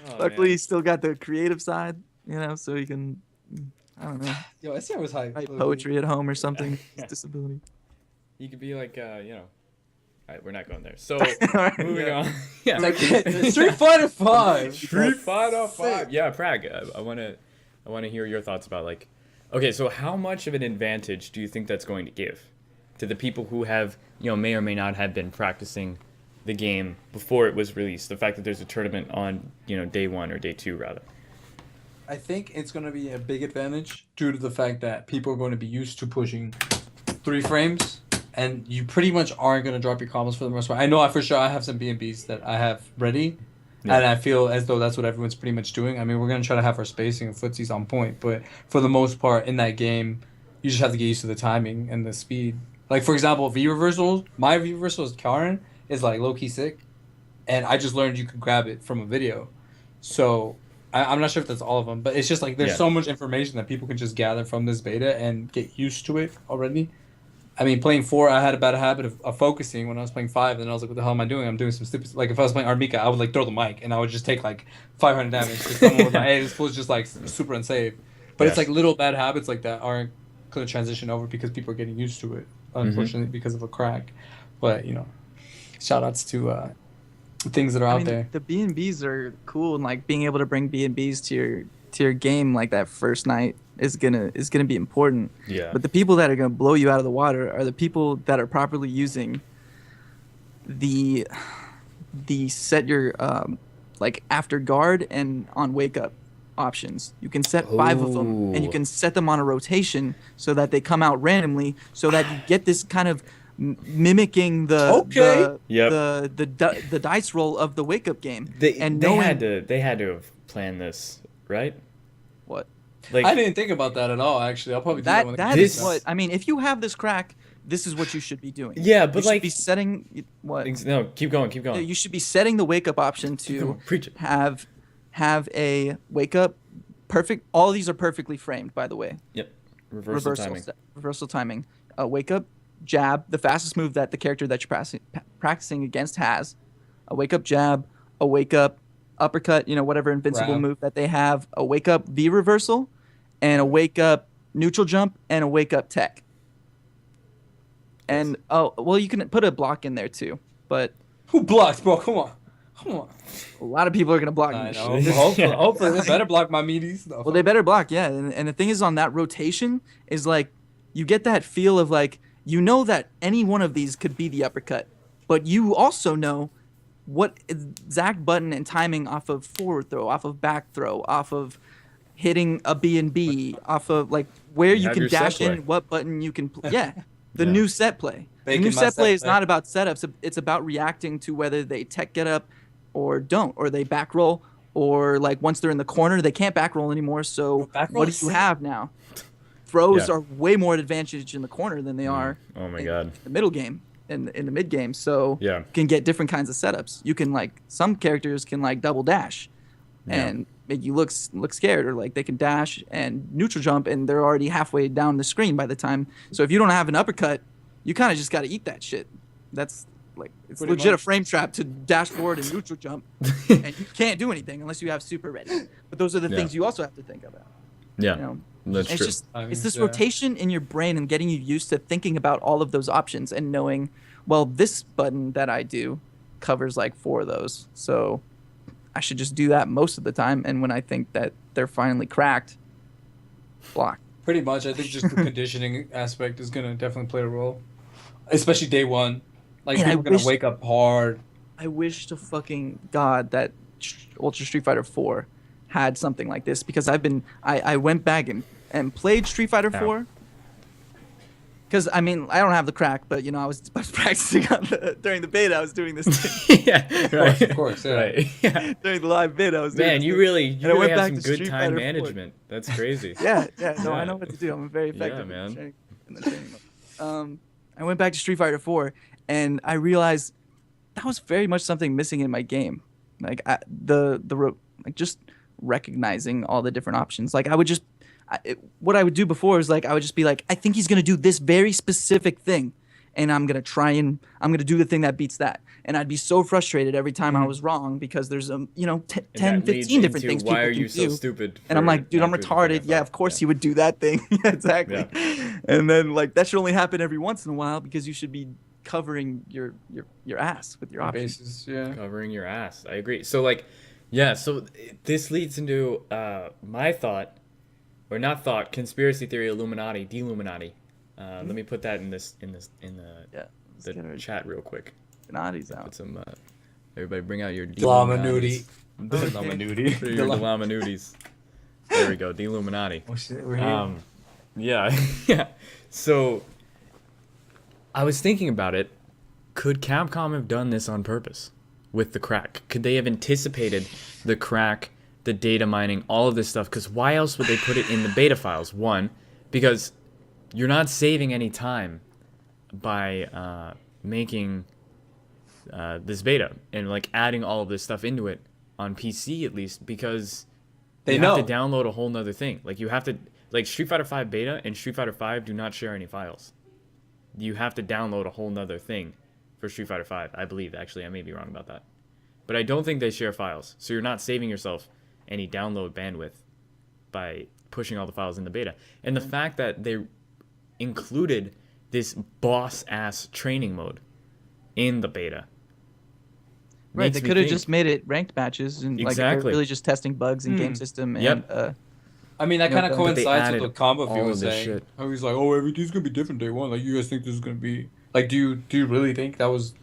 Oh, Luckily, man. he's still got the creative side, you know, so he can, I don't know, Yo, SDR was hype. write poetry at home or something. Yeah. His disability. You could be like, you know. All right, we're not going there. So, Alright, moving yeah. on. Yeah. Like Street Fighter 5. Street Fighter 5. Yeah, Prag. I want to hear your thoughts about like, okay, so how much of an advantage do you think that's going to give to the people who have, you know, may or may not have been practicing the game before it was released? The fact that there's a tournament on, you know, day 1 or day 2 rather. I think it's going to be a big advantage due to the fact that people are going to be used to pushing 3 frames, and you pretty much aren't going to drop your combos for the most part. I know for sure I have some B&Bs that I have ready, Yeah. and I feel as though that's what everyone's pretty much doing. I mean, we're going to try to have our spacing and footsies on point, but for the most part in that game, you just have to get used to the timing and the speed. Like, for example, V-reversals, my V-reversal is Karen is like low-key sick, and I just learned you could grab it from a video. So I'm not sure if that's all of them, but it's just like there's Yeah. so much information that people can just gather from this beta and get used to it already. I mean, playing 4, I had a bad habit of focusing when I was playing 5, and I was like, what the hell am I doing? I'm doing some stupid... Like, if I was playing Armika, I would, like, throw the mic, and I would just take, like, 500 damage. Because someone was like, hey, this fool's just, like, super unsafe. But it's, Yes. like, little bad habits like that aren't going to transition over because people are getting used to it, unfortunately, because of a crack. But, you know, shout-outs to things that are out there. The B&Bs are cool, and like being able to bring B&Bs to your game like that first night is gonna be important. Yeah. But the people that are gonna blow you out of the water are the people that are properly using the set your like after guard and on wake up options. You can set 5 of them, and you Ooh. can set them on a rotation so that they come out randomly, so that you get this kind of mimicking Okay. the dice roll of the wake up game. They knowing had to have planned this, right? what Like I didn't think about that at all, actually. I'll probably do that when that it is comes out. what I mean. If you have this crack, this is what you should be doing. Yeah, you but should like be setting what no, keep going. Yeah, you should be setting the wake up option to Preach it. have a wake up perfect. All these are perfectly framed, by the way. Yep. Reversal timing. Reversal timing. Wake up, jab, the fastest move that the character that you're practicing against has. A wake up jab, a wake up uppercut, you know, whatever invincible Grab. move that they have. A wake up V reversal, and a wake up neutral jump, and a wake up tech. And oh well, you can put a block in there too, but Who blocks, bro? Come on. a lot of people are gonna block I this know. shit. Hopefully, they better block my meaties. No, Well, they better block, yeah. And the thing is, on that rotation, is like you get that feel of like you know that any one of these could be the uppercut, but you also know what exact button and timing off of forward throw, off of back throw, off of hitting a B&B, off of like where you have can your set dash play. in, what button you can yeah. The Yeah. new set play. The Making new my set play set is play. not about setups. It's about reacting to whether they tech get up or don't, or they back roll, or like once they're in the corner, they can't back roll anymore. So back roll what do is you sick. have now? Throws Yeah. are way more advantage in the corner than they are Oh my in god. the middle game and in the mid game. So Yeah. you can get different kinds of setups. You can like some characters can like double dash Yeah. and make you look scared, or like they can dash and neutral jump and they're already halfway down the screen by the time. So if you don't have an uppercut you kind of just got to eat that shit. That's like it's Pretty legit a much. frame trap to dash forward and neutral jump, and you can't do anything unless you have super ready. But those are the Yeah. things you also have to think about. Yeah, You know, that's it's true. just I mean, it's this yeah. rotation in your brain and getting you used to thinking about all of those options and knowing, well, this button that I do covers like 4 of those, so I should just do that most of the time. And when I think that they're finally cracked, block. Pretty much, I think just the conditioning aspect is gonna definitely play a role, especially day one. Like Man, I people are gonna wish- wake up hard. I wish to fucking God that Ultra Street Fighter 4 had something like this, because I went back and played Street Fighter Yeah. 4. Because I mean, I don't have the crack, but you know, I was practicing during the beta. I was doing this thing. Yeah, right. Of course, yeah. Right. Yeah. During the live bid, I was doing Man, this you thing. really And I went have back some to good Street time Fighter 4. management. That's crazy. Yeah, no, I Yeah. know what to do. I'm very Yeah, effective. man. In the training mode. I went back to Street Fighter 4, and I realized that was very much something missing in my game. Like like just recognizing all the different options. Like I would just, what I would do before is like I would just be like, I think he's gonna do this very specific thing, and I'm gonna do the thing that beats that. And I'd be so frustrated every time I was wrong, because there's 10, And 15 that leads different into things why people are can you so do. stupid? And I'm for like, dude, I'm not doing the thing I retarded. Yeah, thought? of course he would do that thing. Yeah, exactly. Yeah. And then like that should only happen every once in a while, because you should be covering your ass with your options. Bases, yeah. Covering your ass. I agree. So like, yeah. So this leads into my thought, or not thought, conspiracy theory, Illuminati, Deluminati. Let me put that in the Yeah. Let's get our chat real quick. Gennadi's out. Put some. Everybody, bring out your Dlamanuti. Dlamanuti. Put your Dlamanutis. There we go. Deluminati. Oh shit, we're here. Yeah, yeah. So I was thinking about it. Could Capcom have done this on purpose with the crack? Could they have anticipated the crack, the data mining, all of this stuff? Because why else would they put it in the beta files? One, because you're not saving any time by making this beta and like adding all of this stuff into it on PC, at least, because They you know. have to download a whole nother thing. Like you have to, like Street Fighter 5 beta and Street Fighter 5 do not share any files. You have to download a whole nother thing for Street Fighter 5, I believe. Actually, I may be wrong about that, but I don't think they share files. So you're not saving yourself any download bandwidth by pushing all the files in the beta. And the fact that they included this boss ass training mode in the beta. Right, makes they me could have think- just made it ranked matches, and like Exactly. they're really just testing bugs in game system. And Yep. I mean, that you know, kind of but they coincides added with what Combo all View of was this saying. shit. How he's like, oh, everything's gonna be different day one. Like, you guys think this is gonna be like? Do you really think that was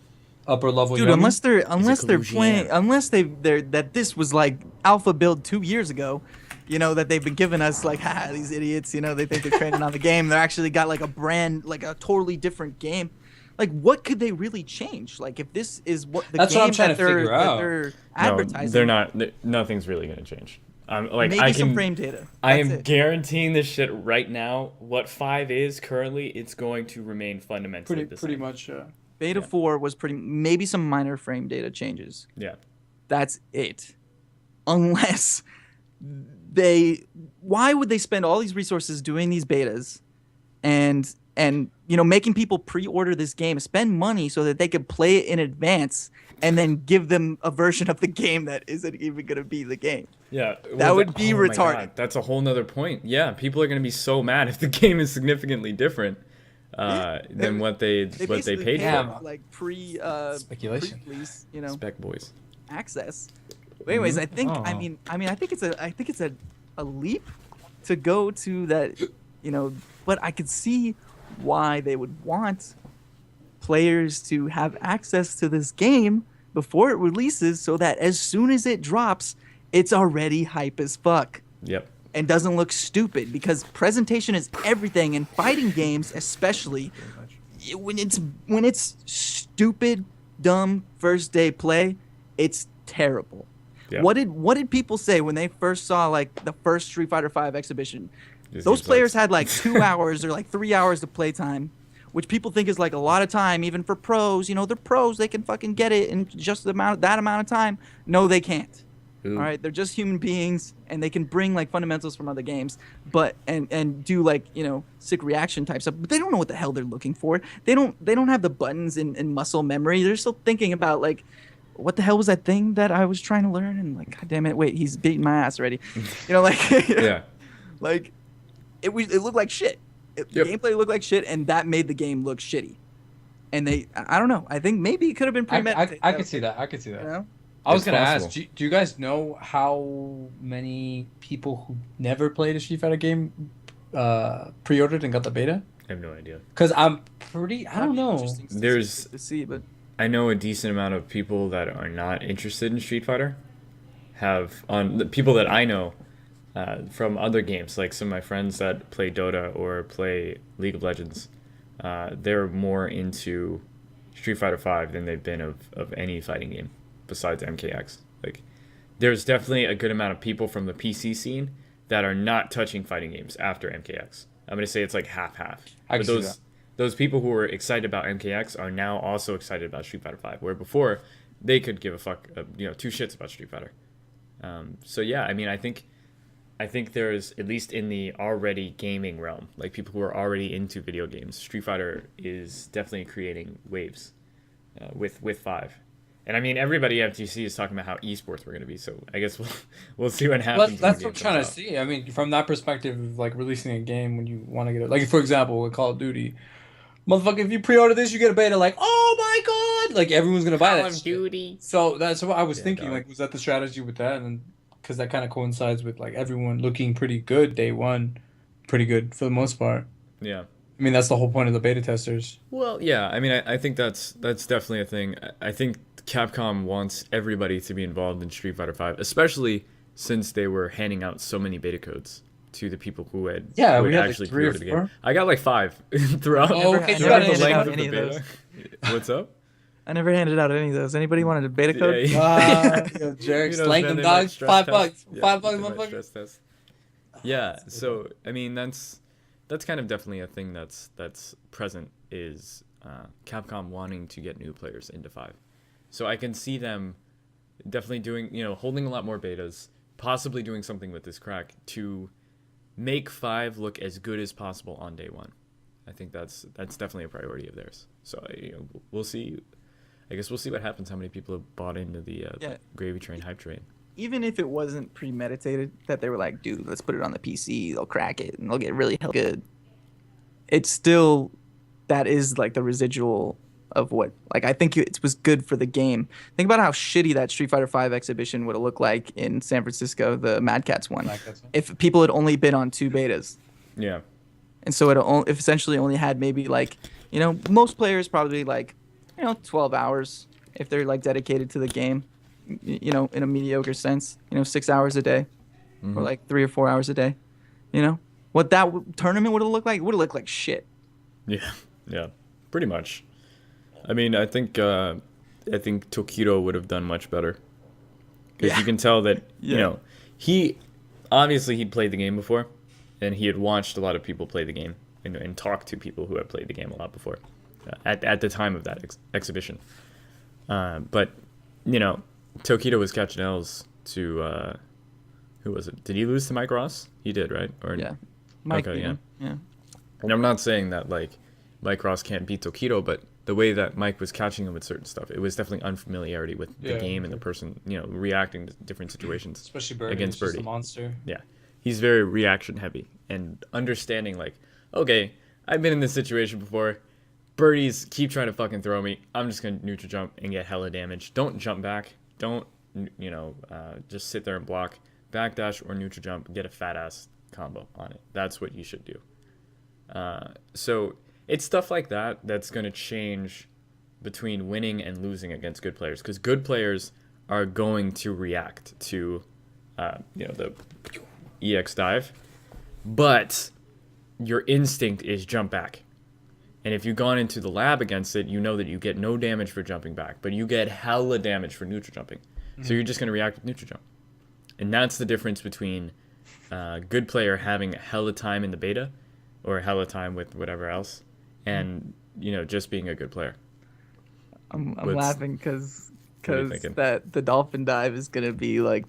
upper level? dude, yummy? unless they're collusion, playing, yeah. unless they're that this was like alpha build 2 years ago, you know, that they've been giving us like, haha, these idiots, you know, they think they're training on the game. They're actually got like a brand, like a totally different game. Like, what could they really change? Like, if this is what the That's game what I'm trying that to they're, figure that out. they're No, advertising, they're not. Nothing's really gonna change. Like maybe I some can. frame data. I That's am it. guaranteeing this shit right now. What 5 is currently, it's going to remain fundamentally the pretty same. much. Beta Yeah. 4 was maybe some minor frame data changes. Yeah. That's it. Unless why would they spend all these resources doing these betas and you know, making people pre-order this game, spend money so that they could play it in advance, and then give them a version of the game that isn't even going to be the game? Yeah. That would be oh my retarded. God, that's a whole nother point. Yeah, people are gonna be so mad if the game is significantly different than what they basically paid paid for. for, like Speculation. pre-release, you know, Spec boys. access. But anyways, I think Oh. I mean I think it's a leap to go to that, you know, but I could see why they would want players to have access to this game before it releases, so that as soon as it drops, it's already hype as fuck Yep. and doesn't look stupid, because presentation is everything in fighting games, especially when it's stupid, dumb first day play, it's terrible. Yeah. What did people say when they first saw like the first Street Fighter 5 exhibition? This Those seems players like- had like 2 hours or like 3 hours of playtime, which people think is like a lot of time, even for pros. You know, they're pros; they can fucking get it in just that amount of time. No, they can't. Ooh. All right, they're just human beings, and they can bring like fundamentals from other games, but and do like sick reaction type stuff. But they don't know what the hell they're looking for. They don't have the buttons in muscle memory. They're still thinking about like, what the hell was that thing that I was trying to learn? And like, God damn it, wait, he's beating my ass already. Like Yeah. like it looked like shit. The Yep. gameplay looked like shit, and that made the game look shitty. And I don't know. I think maybe it could have been premeditated. I could see that. I could see that. You know? I was It's gonna possible. ask, do you guys know how many people who never played a Street Fighter game pre-ordered and got the beta? I have no idea. Because I'm pretty, I don't know. Interesting There's- to see, but I know a decent amount of people that are not interested in Street Fighter have on the people that I know from other games, like some of my friends that play Dota or play League of Legends. They're more into Street Fighter V than they've been of any fighting game besides MKX. Like, there's definitely a good amount of people from the PC scene that are not touching fighting games after MKX. I'm gonna say it's like half-half. I But can see that. those people who were excited about MKX are now also excited about Street Fighter V, where before they could give a fuck, two shits about Street Fighter. So yeah, I mean, I think there's, at least in the already gaming realm, like people who are already into video games, Street Fighter is definitely creating waves with Five. And I mean, everybody at FTC is talking about how esports were going to be. So I guess we'll see what happens. when That's the what I'm game trying to comes out. see. I mean, from that perspective of like releasing a game when you want to get it, like for example, with Call of Duty, motherfucker, if you pre-order this, you get a beta. Like, oh my god, like everyone's gonna buy that. Shit. Duty. So that's what I was Yeah, thinking. dog. Like, was that the strategy with that? And because that kind of coincides with like everyone looking pretty good day one, pretty good for the most part. Yeah. I mean, that's the whole point of the beta testers. Well, yeah. I mean, I think that's definitely a thing. I think Capcom wants everybody to be involved in Street Fighter V, especially since they were handing out so many beta codes to the people who had Yeah, who we had had like actually 3 or pre-ordered the game. 4. I got like 5 throughout, Oh, never- okay, I you never got the handed it. length out of any the of beta. those. What's up? I never handed out any of those. Anybody wanted a beta code? Yeah, Yo, Jarek, You know, slang man, them they might dogs. stress $5. test. Yeah, $5, they might motherfucker. stress test. Yeah, so I mean that's kind of definitely a thing that's present, is Capcom wanting to get new players into 5. So I can see them definitely doing, holding a lot more betas, possibly doing something with this crack to make 5 look as good as possible on day one. I think that's definitely a priority of theirs. So we'll see. I guess we'll see what happens. How many people have bought into the Yeah. gravy train hype train? Even if it wasn't premeditated, that they were like, dude, let's put it on the PC, they'll crack it, and they'll get really hell good. It's still, that is like the residual of what, like, I think it was good for the game. Think about how shitty that Street Fighter V exhibition would have looked like in San Francisco, the Mad Catz one, if people had only been on 2 betas. Yeah. And so it essentially only had maybe like, most players probably like, 12 hours if they're like dedicated to the game, in a mediocre sense, 6 hours a day or like 3 or 4 hours a day, what that tournament would have looked like? It would have looked like shit. Yeah, pretty much. I mean, I think Tokido would have done much better, because you can tell that he obviously he'd played the game before, and he had watched a lot of people play the game and talked to people who had played the game a lot before, at the time of that exhibition. But Tokido was catching L's to who was it? Did he lose to Mike Ross? He did, right? Or Yeah. Mike, Okay, yeah. Yeah. And I'm not saying that like Mike Ross can't beat Tokido, but the way that Mike was catching him with certain stuff, it was definitely unfamiliarity with the Yeah, game and the person, reacting to different situations. Especially Birdie. Against It's just Birdie. a monster. Yeah. He's very reaction heavy, and understanding like, okay, I've been in this situation before. Birdies keep trying to fucking throw me. I'm just going to neutral jump and get hella damage. Don't jump back. Don't, just sit there and block. Backdash or neutral jump, get a fat ass combo on it. That's what you should do. So it's stuff like that that's going to change between winning and losing against good players, because good players are going to react to the EX dive, but your instinct is jump back. And if you've gone into the lab against it, you know that you get no damage for jumping back, but you get hella damage for neutral jumping. So you're just going to react with neutral jump. And that's the difference between a good player having hella time in the beta, or hella time with whatever else, and just being a good player. I'm What's- laughing because what are you thinking? that the dolphin dive is gonna be like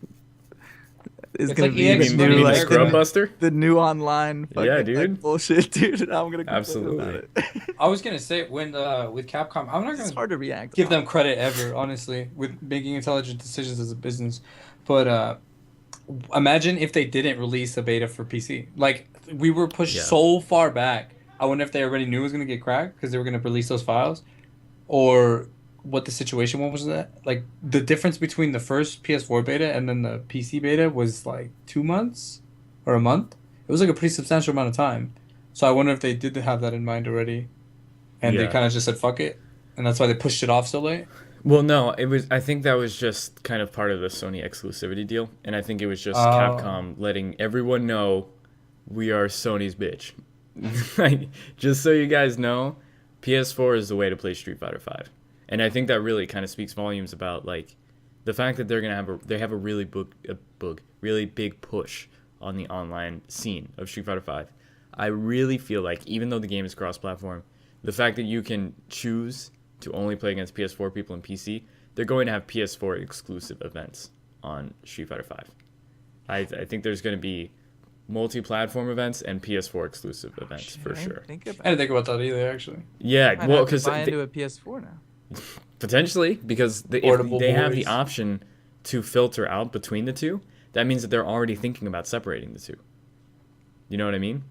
is It's gonna like be EA You the mean, Extreme you new mean America. like Scrub Buster? the new online fucking Yeah, like, dude. bullshit, dude. I'm gonna complain Absolutely. about it. I was gonna say when with Capcom, I'm not It's gonna hard to react. give them credit ever, honestly, with making intelligent decisions as a business. But imagine if they didn't release a beta for PC. Like we were pushed Yeah. so far back. I wonder if they already knew it was gonna get cracked because they were gonna release those files, or what the situation was that. Like the difference between the first PS4 beta and then the PC beta was like 2 months or a month. It was like a pretty substantial amount of time. So I wonder if they did have that in mind already, and they Yeah. kind of just said fuck it, and that's why they pushed it off so late. Well, no, it was. I think that was just kind of part of the Sony exclusivity deal, and I think it was just Oh. Capcom letting everyone know we are Sony's bitch. Like, just so you guys know, PS4 is the way to play Street Fighter Five, and I think that really kind of speaks volumes about like the fact that they have a really big push on the online scene of Street Fighter Five. I really feel like even though the game is cross-platform, the fact that you can choose to only play against PS4 people and PC, they're going to have PS4 exclusive events on Street Fighter Five. I think there's going to be multi-platform events and PS4 exclusive events for sure. I didn't think about that either, actually. Yeah, Might well, have to because buy into a PS4 now. potentially because if Portable they have the boys. option to filter out between the two, that means that they're already thinking about separating the two. You know what I mean?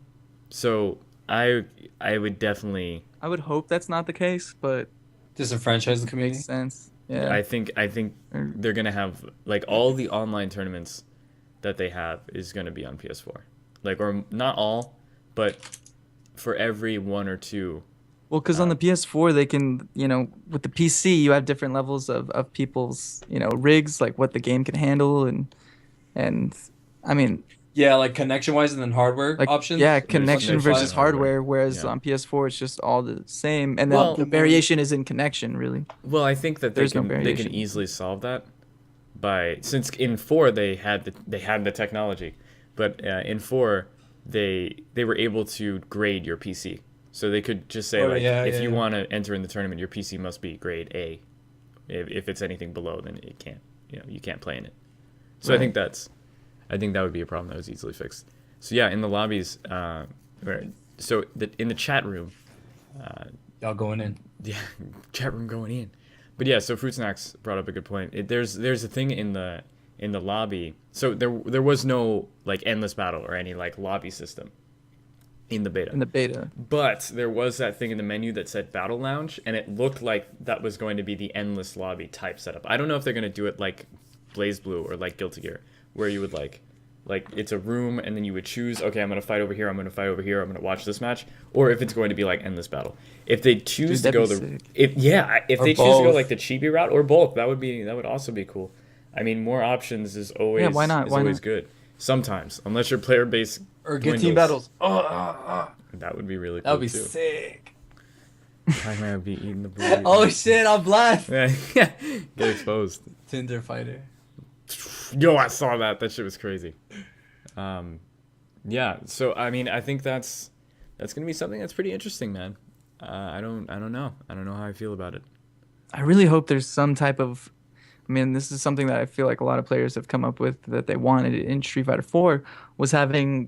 So I would definitely. I would hope that's not the case, but Disenfranchise the makes community. sense. Yeah. I think they're gonna have like all the online tournaments that they have is gonna be on PS4, like or not all, but for every one or two. Well, because on the PS4 they can, with the PC you have different levels of people's, rigs, like what the game can handle, and I mean, Yeah, like connection wise, and then hardware like options. yeah, Like, connection there's versus five. hardware, whereas Yeah. on PS4 it's just all the same, and Well- the variation is in connection, really. Well, I think that There's no they can variation. easily solve that by since in 4 they had the technology, but in 4 they were able to grade your PC, so they could just say Oh, like yeah, if yeah, you yeah. want to enter in the tournament, your PC must be grade A. If it's anything below, then it can't. You can't play in it. So Right. I think that would be a problem that was easily fixed. So yeah, in the lobbies, in the chat room, Y'all going in. yeah, chat room going in. But yeah, so Fruit Snacks brought up a good point. There's a thing in the lobby. So there was no like endless battle or any like lobby system in the beta. In the beta. But there was that thing in the menu that said Battle Lounge, and it looked like that was going to be the endless lobby type setup. I don't know if they're going to do it like Blaze Blue or like Guilty Gear, where you would like it's a room and then you would choose, okay, I'm going to fight over here, I'm going to fight over here, I'm going to watch this match, or if it's going to be like endless battle. If they choose Dude, to go that'd be if Or they choose to go both. like the chibi route or both, that would also be cool. I mean, more options is always why not? is Why always not? good. Sometimes, unless your player base Or get team dwindles. battles. That would be really cool That would be too. sick. Pragmag would be eating the burrito. Oh shit, I'm blessed. Yeah, get exposed. Tinder fighter. Yo, I saw that. That shit was crazy. Yeah. So I mean, I think that's gonna be something that's pretty interesting, man. I don't know. I don't know how I feel about it. I really hope there's some type of. I mean, this is something that I feel like a lot of players have come up with that they wanted in Street Fighter 4 was having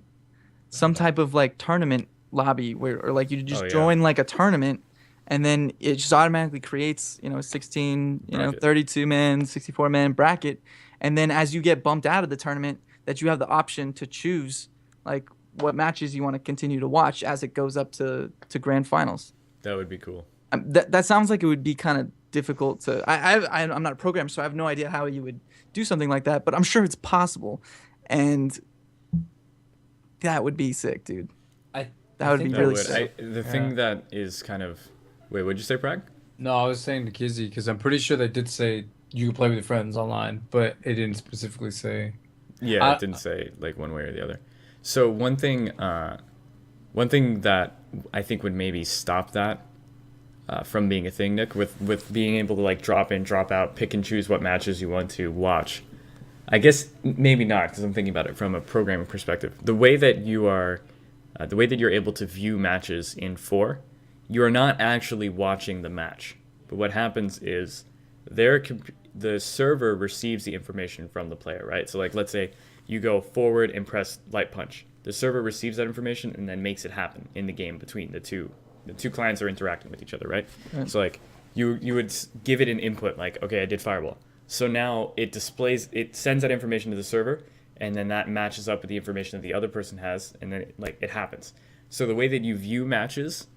some type of like tournament lobby or like you just Oh, yeah. join like a tournament and then it just automatically creates, 16, Bracket. 32 man, 64 man bracket. And then as you get bumped out of the tournament, that you have the option to choose like what matches you want to continue to watch as it goes up to grand finals. That would be cool. That sounds like it would be kind of difficult to. I'm not a programmer, so I have no idea how you would do something like that. But I'm sure it's possible, and that would be sick, dude. That would be That really would. sick. The thing that is kind of. Wait, what'd you say, Prag? No, I was saying to Kizzy because I'm pretty sure they did say you could play with your friends online, but it didn't specifically say. Yeah, it didn't say like one way or the other. So one thing that I think would maybe stop that from being a thing, Nick, with being able to like drop in, drop out, pick and choose what matches you want to watch. I guess maybe not, because I'm thinking about it from a programming perspective. The way that you're able to view matches in 4, you are not actually watching the match. But what happens is the server receives the information from the player, right? So like let's say you go forward and press light punch. The server receives that information and then makes it happen in the game between the two. The two clients are interacting with each other, right? So like you would give it an input like, okay, I did fireball. So now it sends that information to the server, and then that matches up with the information that the other person has, and then it happens. So the way that you view matches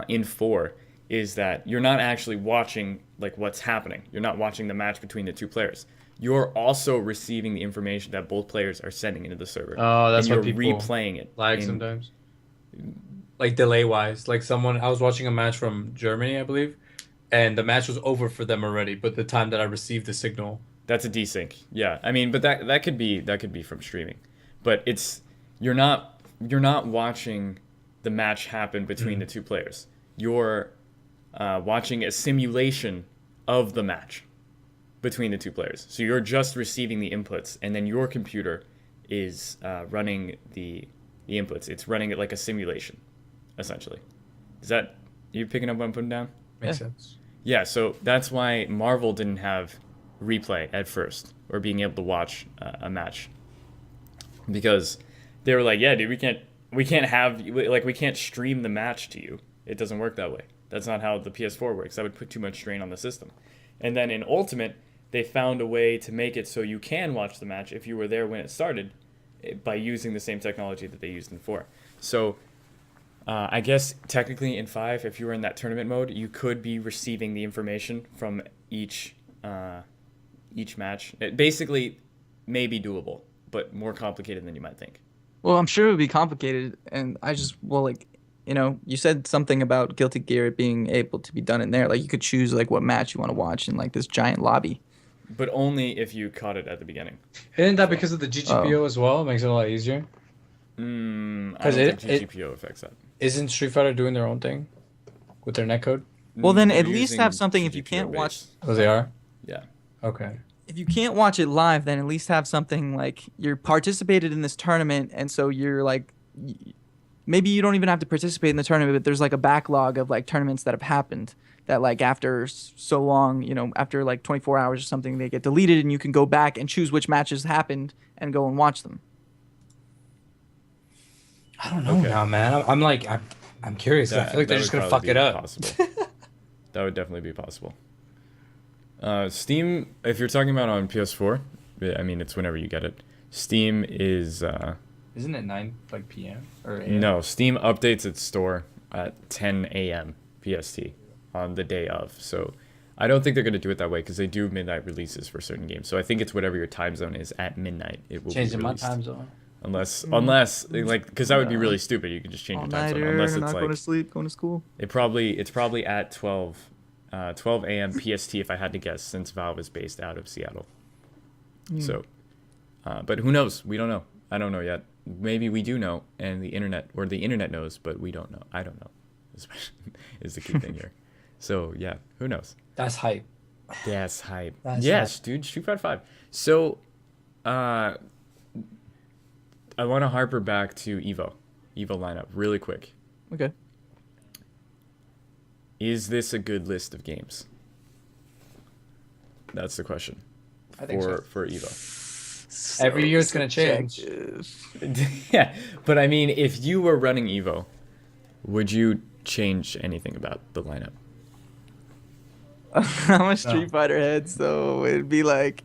in 4 is that you're not actually watching like what's happening. You're not watching the match between the two players. You're also receiving the information that both players are sending into the server. Oh, that's and what you're people replaying it. lag sometimes. Like delay wise, like I was watching a match from Germany, I believe, and the match was over for them already. But the time that I received the signal, that's a desync. Yeah, I mean, but that could be from streaming, but you're not watching the match happen between the two players. You're watching a simulation of the match between the two players. So you're just receiving the inputs, and then your computer is running the inputs. It's running it like a simulation, essentially. Is that you picking up what I'm putting down? makes sense. Yeah, so that's why Marvel didn't have replay at first, or being able to watch a match, because they were like, yeah, dude, we can't stream the match to you. It doesn't work that way. That's not how the PS4 works. That would put too much strain on the system. And then in Ultimate, they found a way to make it so you can watch the match if you were there when it started, by using the same technology that they used in 4. So I guess technically in 5, if you were in that tournament mode, you could be receiving the information from each match. It basically may be doable, but more complicated than you might think. Well, I'm sure it would be complicated, and you said something about Guilty Gear being able to be done in there. Like, you could choose like what match you want to watch in like this giant lobby. But only if you caught it at the beginning. Isn't that because of the GGPO as well? It makes it a lot easier. I don't think GGPO affects that. Isn't Street Fighter doing their own thing with their netcode? Well, then They're at least using have something if you GGPO can't watch. base. Oh, they are? Yeah. Okay. If you can't watch it live, then at least have something like you're participated in this tournament, and so you're like, maybe you don't even have to participate in the tournament, but there's like a backlog of like tournaments that have happened that like after so long, after like 24 hours or something, they get deleted, and you can go back and choose which matches happened and go and watch them. I don't know now, man. I'm curious. I feel like they're just gonna fuck it up. That would definitely be possible. Steam, if you're talking about on PS4, I mean, it's whenever you get it. Steam is Isn't it 9 p.m. or a.m.? No, Steam updates its store at 10 a.m. PST on the day of. So I don't think they're going to do it that way, because they do midnight releases for certain games. So I think it's whatever your time zone is at midnight. It will Changing be my released. time zone. Unless like, because that would be really stupid. You could just change your time zone. Unless it's not like going to sleep, going to school. it's probably at 12 a.m. PST if I had to guess, since Valve is based out of Seattle. So, but who knows? We don't know. I don't know yet. Maybe we do know, and the internet knows, but we don't know. I don't know. Is the key thing here. So yeah, who knows? That's hype. That's hype. That's yes, hype. dude. Street Fighter 5. So, I want to harper back to Evo lineup really quick. Okay. Is this a good list of games? That's the question. I think so. For Evo. Every year it's gonna change. Yeah, but I mean, if you were running Evo, would you change anything about the lineup? I'm a Street Fighter head, so it'd be like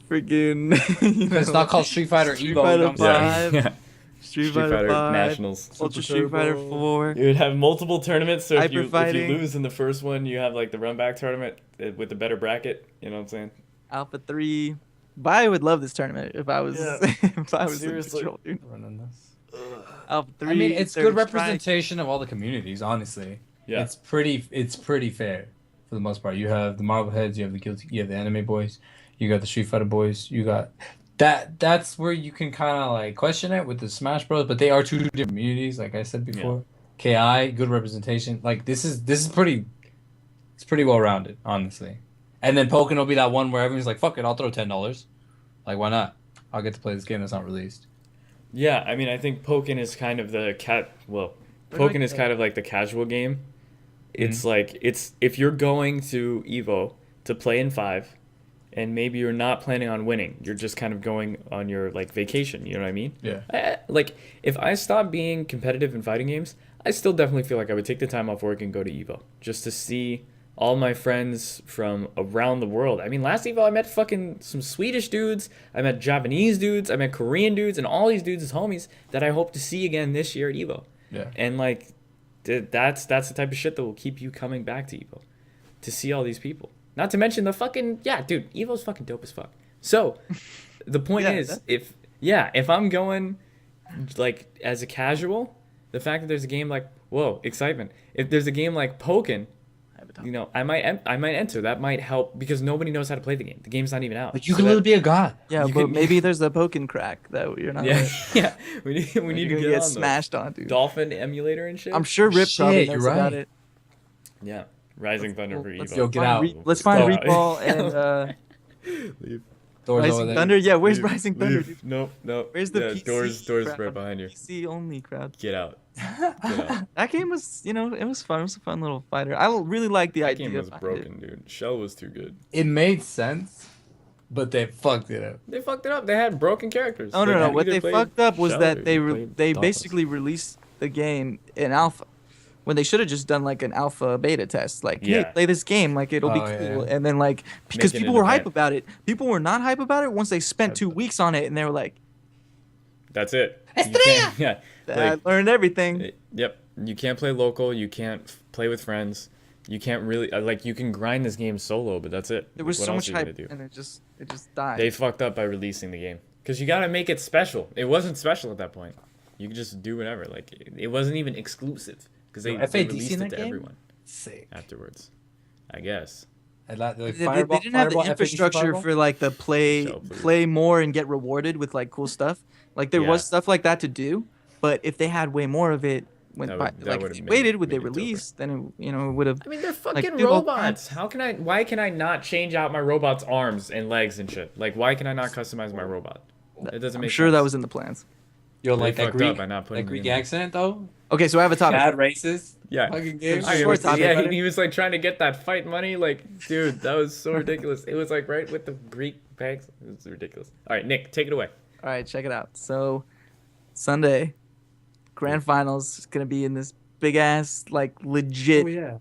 freaking. It's not called Street Fighter Street Evo. Fighter you know? 5. Yeah. Street Fighter 5, Nationals. Ultra Street Fighter 4. You would have multiple tournaments, so if you Fighting. lose in the first one, you have like the run back tournament with the better bracket. You know what I'm saying? Alpha 3. But I would love this tournament if I was if I was Seriously. in control, dude. Running this. Alpha 3. I mean, it's Third good Strike. representation of all the communities. Honestly, Yeah. it's pretty fair for the most part. You have the Marvel heads, you have the anime boys, you got the Street Fighter boys, you got that. That's where you can kind of like question it with the Smash Bros. But they are two different communities, like I said before. KI, good representation. Like this is pretty. It's pretty well rounded, honestly. And then Pokken will be that one where everyone's like, "Fuck it, I'll throw $10. Like, why not? I'll get to play this game that's not released." Yeah, I mean, I think Pokken is kind of the Pokken is kind of like the casual game. It's like if you're going to Evo to play in 5, and maybe you're not planning on winning. You're just kind of going on your like vacation. You know what I mean? Yeah. Like if I stopped being competitive in fighting games, I still definitely feel like I would take the time off work and go to Evo just to see all my friends from around the world. I mean, last Evo I met fucking some Swedish dudes, I met Japanese dudes, I met Korean dudes, and all these dudes as homies that I hope to see again this year at Evo. Yeah. And like, that's the type of shit that will keep you coming back to Evo, to see all these people. Not to mention the fucking dude, Evo's fucking dope as fuck. So, the point Yeah, is, if I'm going like as a casual, the fact that there's a game like excitement. If there's a game like Pokken, you know, I might enter. That might help because nobody knows how to play the game. The game's not even out. But you So can literally be a god. Yeah, You but can- maybe there's the Pokken crack that you're not. yeah, with. yeah. We need You're to gonna get get on smashed on, the dude. Dolphin emulator and shit. I'm sure Rip probably Shit, knows you're about right. it. Yeah, Rising Thunder for Let's Evo. Yo, get find out. Let's find Go. Recall and Leave. Doors over Rising there. Thunder. Yeah, where's Leave. Rising Thunder, Leave. dude? Nope. Where's the PC doors crowd? right behind you. PC only crowd. Get out. Get out. That game was, it was fun. It was a fun little fighter. I really like the That idea. game was behind it. broken, dude. Shell was too good. It made sense, but they fucked it up. They fucked it up. They had broken characters. Oh no, Like, no. you What could they play fucked up was Shell or that you they could play they Dolphins. basically released the game in alpha, when they should have just done like an alpha beta test. Like, hey, Yeah. play this game. Like it'll be Oh, cool. yeah. And then like because Make it people were hype independent. about it. People were not hype about it once they spent 2 weeks on it and they were like, That's it. You can't- yeah. I Like, learned everything. yep. You can't play local. You can't play with friends. You can't really like. You can grind this game solo, but that's it. There was What so else much are you gonna hype do? and it just died. They fucked up by releasing the game because you gotta make it special. It wasn't special at that point. You could just do whatever. Like it wasn't even exclusive because they, Yo, they FADC released in it that to game? everyone Sick. afterwards. I guess. I like, They didn't have the infrastructure for like the Shell, please. play more and get rewarded with like cool stuff. Like there was Yeah. stuff like that to do, but if they had way more of it when That like would've if they made- waited would they made it doper. release, then it would have. I mean, they're Like, fucking do all robots. How can I? Why can I not change out my robot's arms and legs and shit? Like, why can I not customize my robot? It doesn't I'm make sure sense. that was in the plans. Yo, They like that fucked Greek, up by not putting that it Greek in there. accent though. Okay, so I have a topic. Bad racist. Yeah. Fucking game. I Short topic. Yeah, he was like trying to get that fight money. Like, dude, that was so ridiculous. It was like right with the Greek bags. It was ridiculous. All right, Nick, take it away. All right, check it out. So Sunday, grand finals is gonna be in this big ass like legit Oh yeah.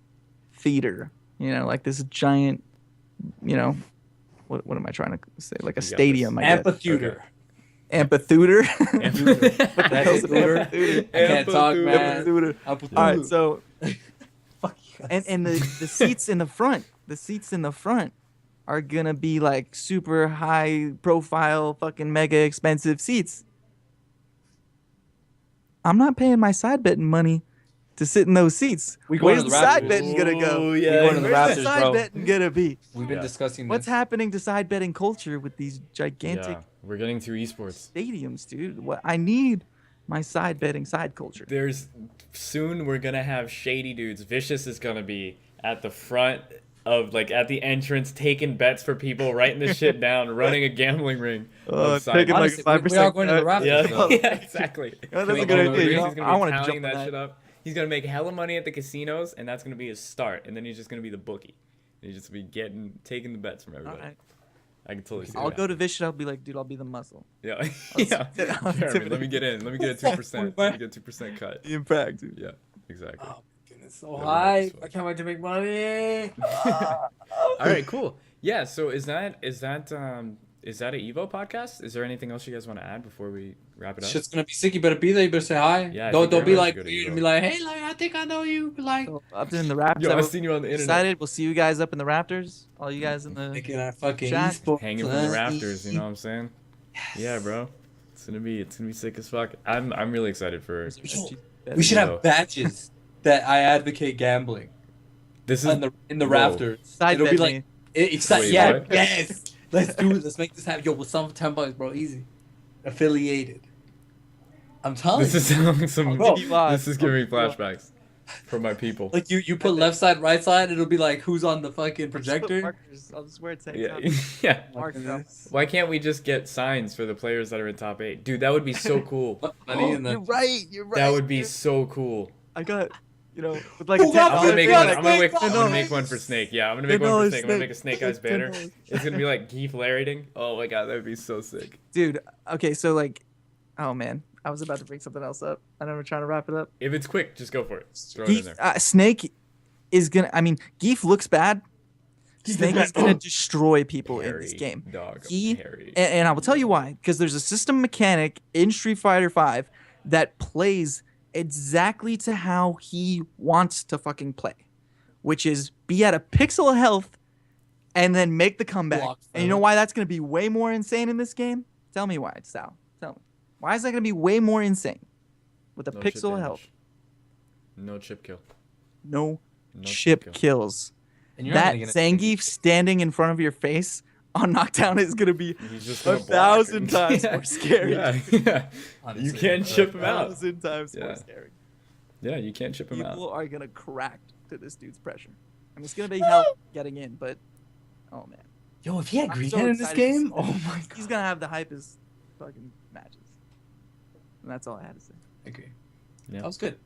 theater. Like this giant. What am I trying to say? Like a You got stadium. I guess. Amphitheater. Amphitheater. Amphitheater. I can't talk, man. Amphitheater. Amphitheater. All right, so Fuck you guys. and the seats in the front are gonna be like super high profile, fucking mega expensive seats. I'm not paying my side betting money to sit in those seats. We going Where's to the the side Raptors. betting gonna go? Oh, We yeah. going to the Where's the Raptors, side bro. betting gonna be? We've been Yeah. discussing What's this. happening to side betting culture with these gigantic Yeah, we're getting through esports. stadiums, dude? What I need my side betting side culture. There's soon we're gonna have shady dudes. Vicious is gonna be at the front of like at the entrance taking bets for people, writing this shit down, running a gambling ring. of side taking, like, bets. Honestly, we are going to the Raptors. Yeah, though. yeah, exactly. Yeah, that's a He's good gonna idea, be- you know? He's gonna I be wanna tallying jump that on shit that. up. He's gonna make hella money at the casinos, and that's gonna be his start. And then he's just gonna be the bookie. And he's just be taking the bets from All everybody. right. I can totally see I'll that. go to Vish and I'll be like, dude, I'll be the muscle. Yeah, I'll yeah. I'll Jeremy, let me get in. Let me get a 2%. Let me get a 2% cut. Impact, dude. Yeah, exactly. Oh, goodness, so That'd be high. nice. I can't wait to make money. All right, cool. Yeah. So is that a Evo podcast? Is there anything else you guys want to add before we wrap it up? Shit's gonna be sick. You better be there. You better say hi. Yeah, I Don't think be everyone like should go to weird Evo. and be like, hey, like I think I know you. Like So, up in the Raptors. Yo, I've everyone seen you on the internet. excited. We'll see you guys up in the Rafters. All you guys in the. making that fucking Chat. esports. Hanging from the rafters. You know what I'm saying? Yeah, bro. It's gonna be sick as fuck. I'm really excited for We should Evo. have badges that I advocate gambling this. Is in the Whoa. rafters. Side It'll bet be like me. Wait, yeah, what? yes. Let's do it. Let's make this happen. Yo, with some $10, bro, easy. Affiliated. I'm telling this you. is sounding some. Bro, This is giving me flashbacks from my people. Like you put left side, right side. It'll be like who's on the fucking projector. Markers. I'll just wear it. Yeah, yeah. Mark them. Why can't we just get signs for the players that are in top 8? Dude, that would be so cool. Money in the You're right. You're right. That would be dude. so cool. I got. you know, with like a Oh, $10 I'm gonna make thing, one. like, I'm gonna make. $10. I'm gonna make one for Snake. Yeah, I'm gonna make one for $10 Snake. I'm gonna make a Snake. Snake Eyes banner. $10. It's gonna be like Geef Larryting. Oh my god, that would be so sick. dude. Okay, so like, oh man, I was about to bring something else up. I know we're trying to wrap it up. If it's quick, just go for it. Throw it in there. Snake is gonna. I mean, Geef looks bad. Snake is gonna Oh. destroy people in this Harry, game. dog. He Harry. and I will tell you why. Because there's a system mechanic in Street Fighter V that plays exactly to how he wants to fucking play, which is be at a pixel of health and then make the comeback. Block And you know them. why that's gonna be way more insane in this game? Tell me why, Sal. Tell me. Why is that gonna be way more insane with a No chip pixel of damage. health? No chip kill. No, No chip kill. kills. And you're not That gonna get Zangief standing in front of your face on knockdown is gonna be He's just a gonna block. 1,000 times more scary. Yeah, yeah. Honestly, You can't chip him out. 1,000 times more Yeah. scary. Yeah, you can't chip him out. People are gonna crack to this dude's pressure. I mean, it's gonna be hell getting in, but oh man, Yo, if he had I'm green so hand in this excited to game, see oh him. my god. he's gonna have the hypest fucking matches. And that's all I had to say. I agree. Yeah. That was good.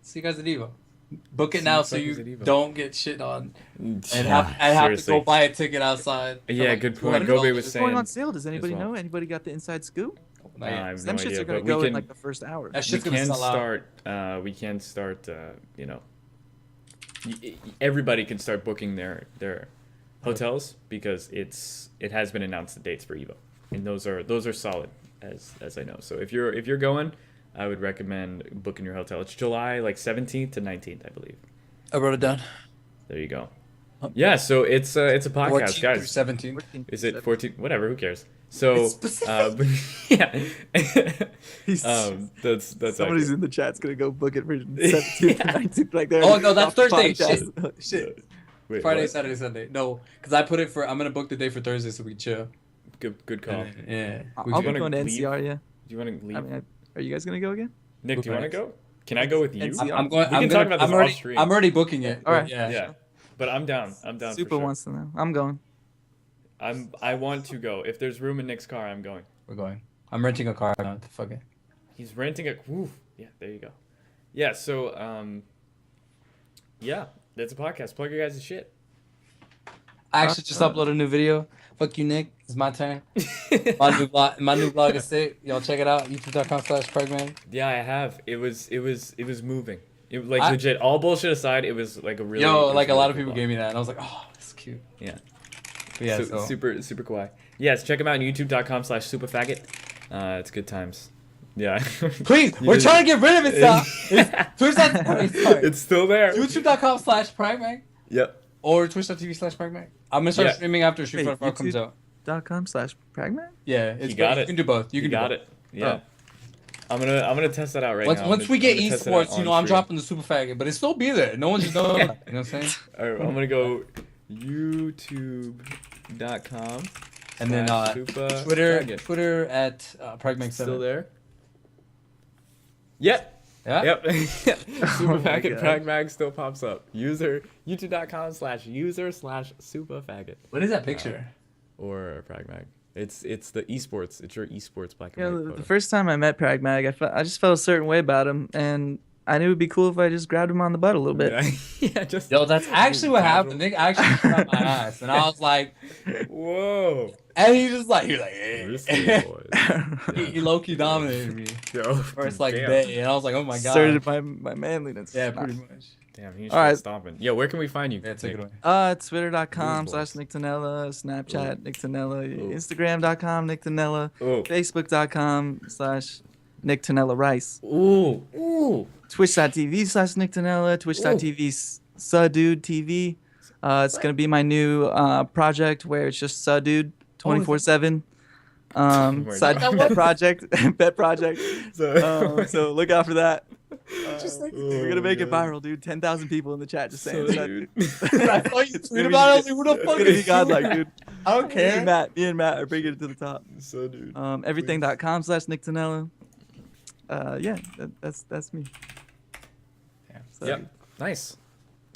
See you guys at Evo. Book it See now you so fuckers you at Evo. don't get shit on and Yeah, have to seriously. go buy a ticket outside. for Yeah, like good point. $200. Gobe was It's saying. going on sale. Does anybody well. know? Anybody got the inside scoop? Not yet. I have Them no shits idea, are gonna but go we in can. like the first hour. That We shit's gonna can sell out. start. We can start. You know, everybody can start booking their hotels because it has been announced the dates for Evo, and those are solid as I know. So if you're going, I would recommend booking your hotel. It's July like 17th to 19th, I believe. I wrote it down. There you go. Yeah, so it's a podcast, 14 through guys. 17. 14, Is it 17. 14? Whatever, who cares? So, It's specific. yeah. That's Somebody's accurate. in the chat's gonna go book it for 17th to 19th, like there. Oh no, that's off the Thursday. podcast. Shit. Wait, Friday, what? Saturday, Sunday. No, because I put it for. I'm gonna book the day for Thursday so we can chill. Good call. Yeah. I'll We be You can- wanna going to leave? NCR, yeah. Do you want to leave? I mean, are you guys gonna go again? Nick, do you want to Book go? Can I go with you? NCR. I'm going. We I'm can gonna, talk about this I'm already, off stream. I'm already booking it. All right. Yeah. Yeah, but I'm down. I'm down. Super for sure. wants to know. I'm going. I want to go. If there's room in Nick's car, I'm going. We're going. I'm renting a car now. Fuck it. He's renting a. Woo, yeah, there you go. Yeah. So yeah, that's a podcast. Plug your guys' shit. I actually just uploaded a new video. Fuck you, Nick. It's my turn. My new vlog is sick. Y'all check it out. YouTube.com/Pragmag. Yeah, I have. It was moving. It I- legit. All bullshit aside, it was like a really. Yo, it like was a lot really of people cool gave me that, and I was like, oh, that's cute. Yeah. But yeah, So- so super kawaii. Yes, check them out on youtube.com/superfaggot. It's good times. Yeah. please, You we're just- trying to get rid of it, Sal. It's still there. YouTube.com/Pragmag Yep. or Twitch.tv/Pragmag. I'm gonna start Yeah. streaming after Street Wait, Fighter 4 comes YouTube? out. .com/Pragmag? Yeah, it's You got You it. can do both. You You can do got both. it. Yeah. I'm gonna test that out right Once, now. once we get esports, on I'm stream. dropping the super faggot, but it still be there. No one just knows. You know what I'm saying? All right, I'm gonna go youtube.com. And then Twitter at Pragmag7. Still there. Yep. Yeah. Yep. Super Oh my faggot gosh. Pragmag still pops up. youtube.com/user/superfaggot What is that picture? or Pragmag. It's the esports. It's your esports black and Yeah, white the photo. first time I met Pragmag, I just felt a certain way about him, and I knew it'd be cool if I just grabbed him on the butt a little bit. Yeah, just. Yo, that's actually what happened. Nick actually grabbed my ass, and I was like, Whoa. and he was like, hey. Risky boys. He low-key dominated me Yo, first like damn. day, and I was like, oh my god. Started my manliness. Yeah, Nah. pretty much. Damn, he's All right. stomping. Yo, where can we find you? Yeah, take it Nick? away. Twitter.com/NickTanella, Snapchat NickTanella, Ooh. Instagram.com NickTanella, Oh. Facebook.com/NickTanella Rice, Ooh. Ooh. Twitch.tv/NickTanella, Twitch.tv Sudude TV. It's gonna be my new project where it's just Sudude 24/7. my Side God. pet project, pet project. So, So look out for that. We're We're gonna make it viral, dude. 10,000 people in the chat just saying that. dude. I saw you It's tweet gonna about it. I be- was like, who the It's fuck gonna be is godlike, dude. I don't care. Me and Matt are bringing it to the top. So, dude. Everything.com/NickTanella. Yeah, that's me. So, Yep. Nice.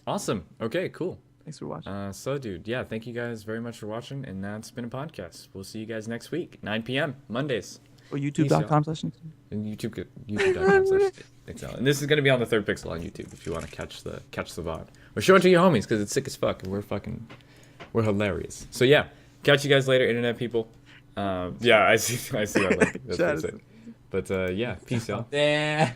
Awesome. Okay, cool. Thanks for watching. So, dude, yeah, thank you guys very much for watching, and that's been a podcast. We'll see you guys next week, 9 p.m. Mondays. Or youtube.com/NickTanella. And YouTube.com/NickTanella. And this is gonna be on the Third Pixel on YouTube if you want to catch the VOD. Or show it to your homies because it's sick as fuck and we're hilarious. So yeah, catch you guys later, internet people. Yeah, I see our link. That's what I said. But yeah, peace out. Yeah.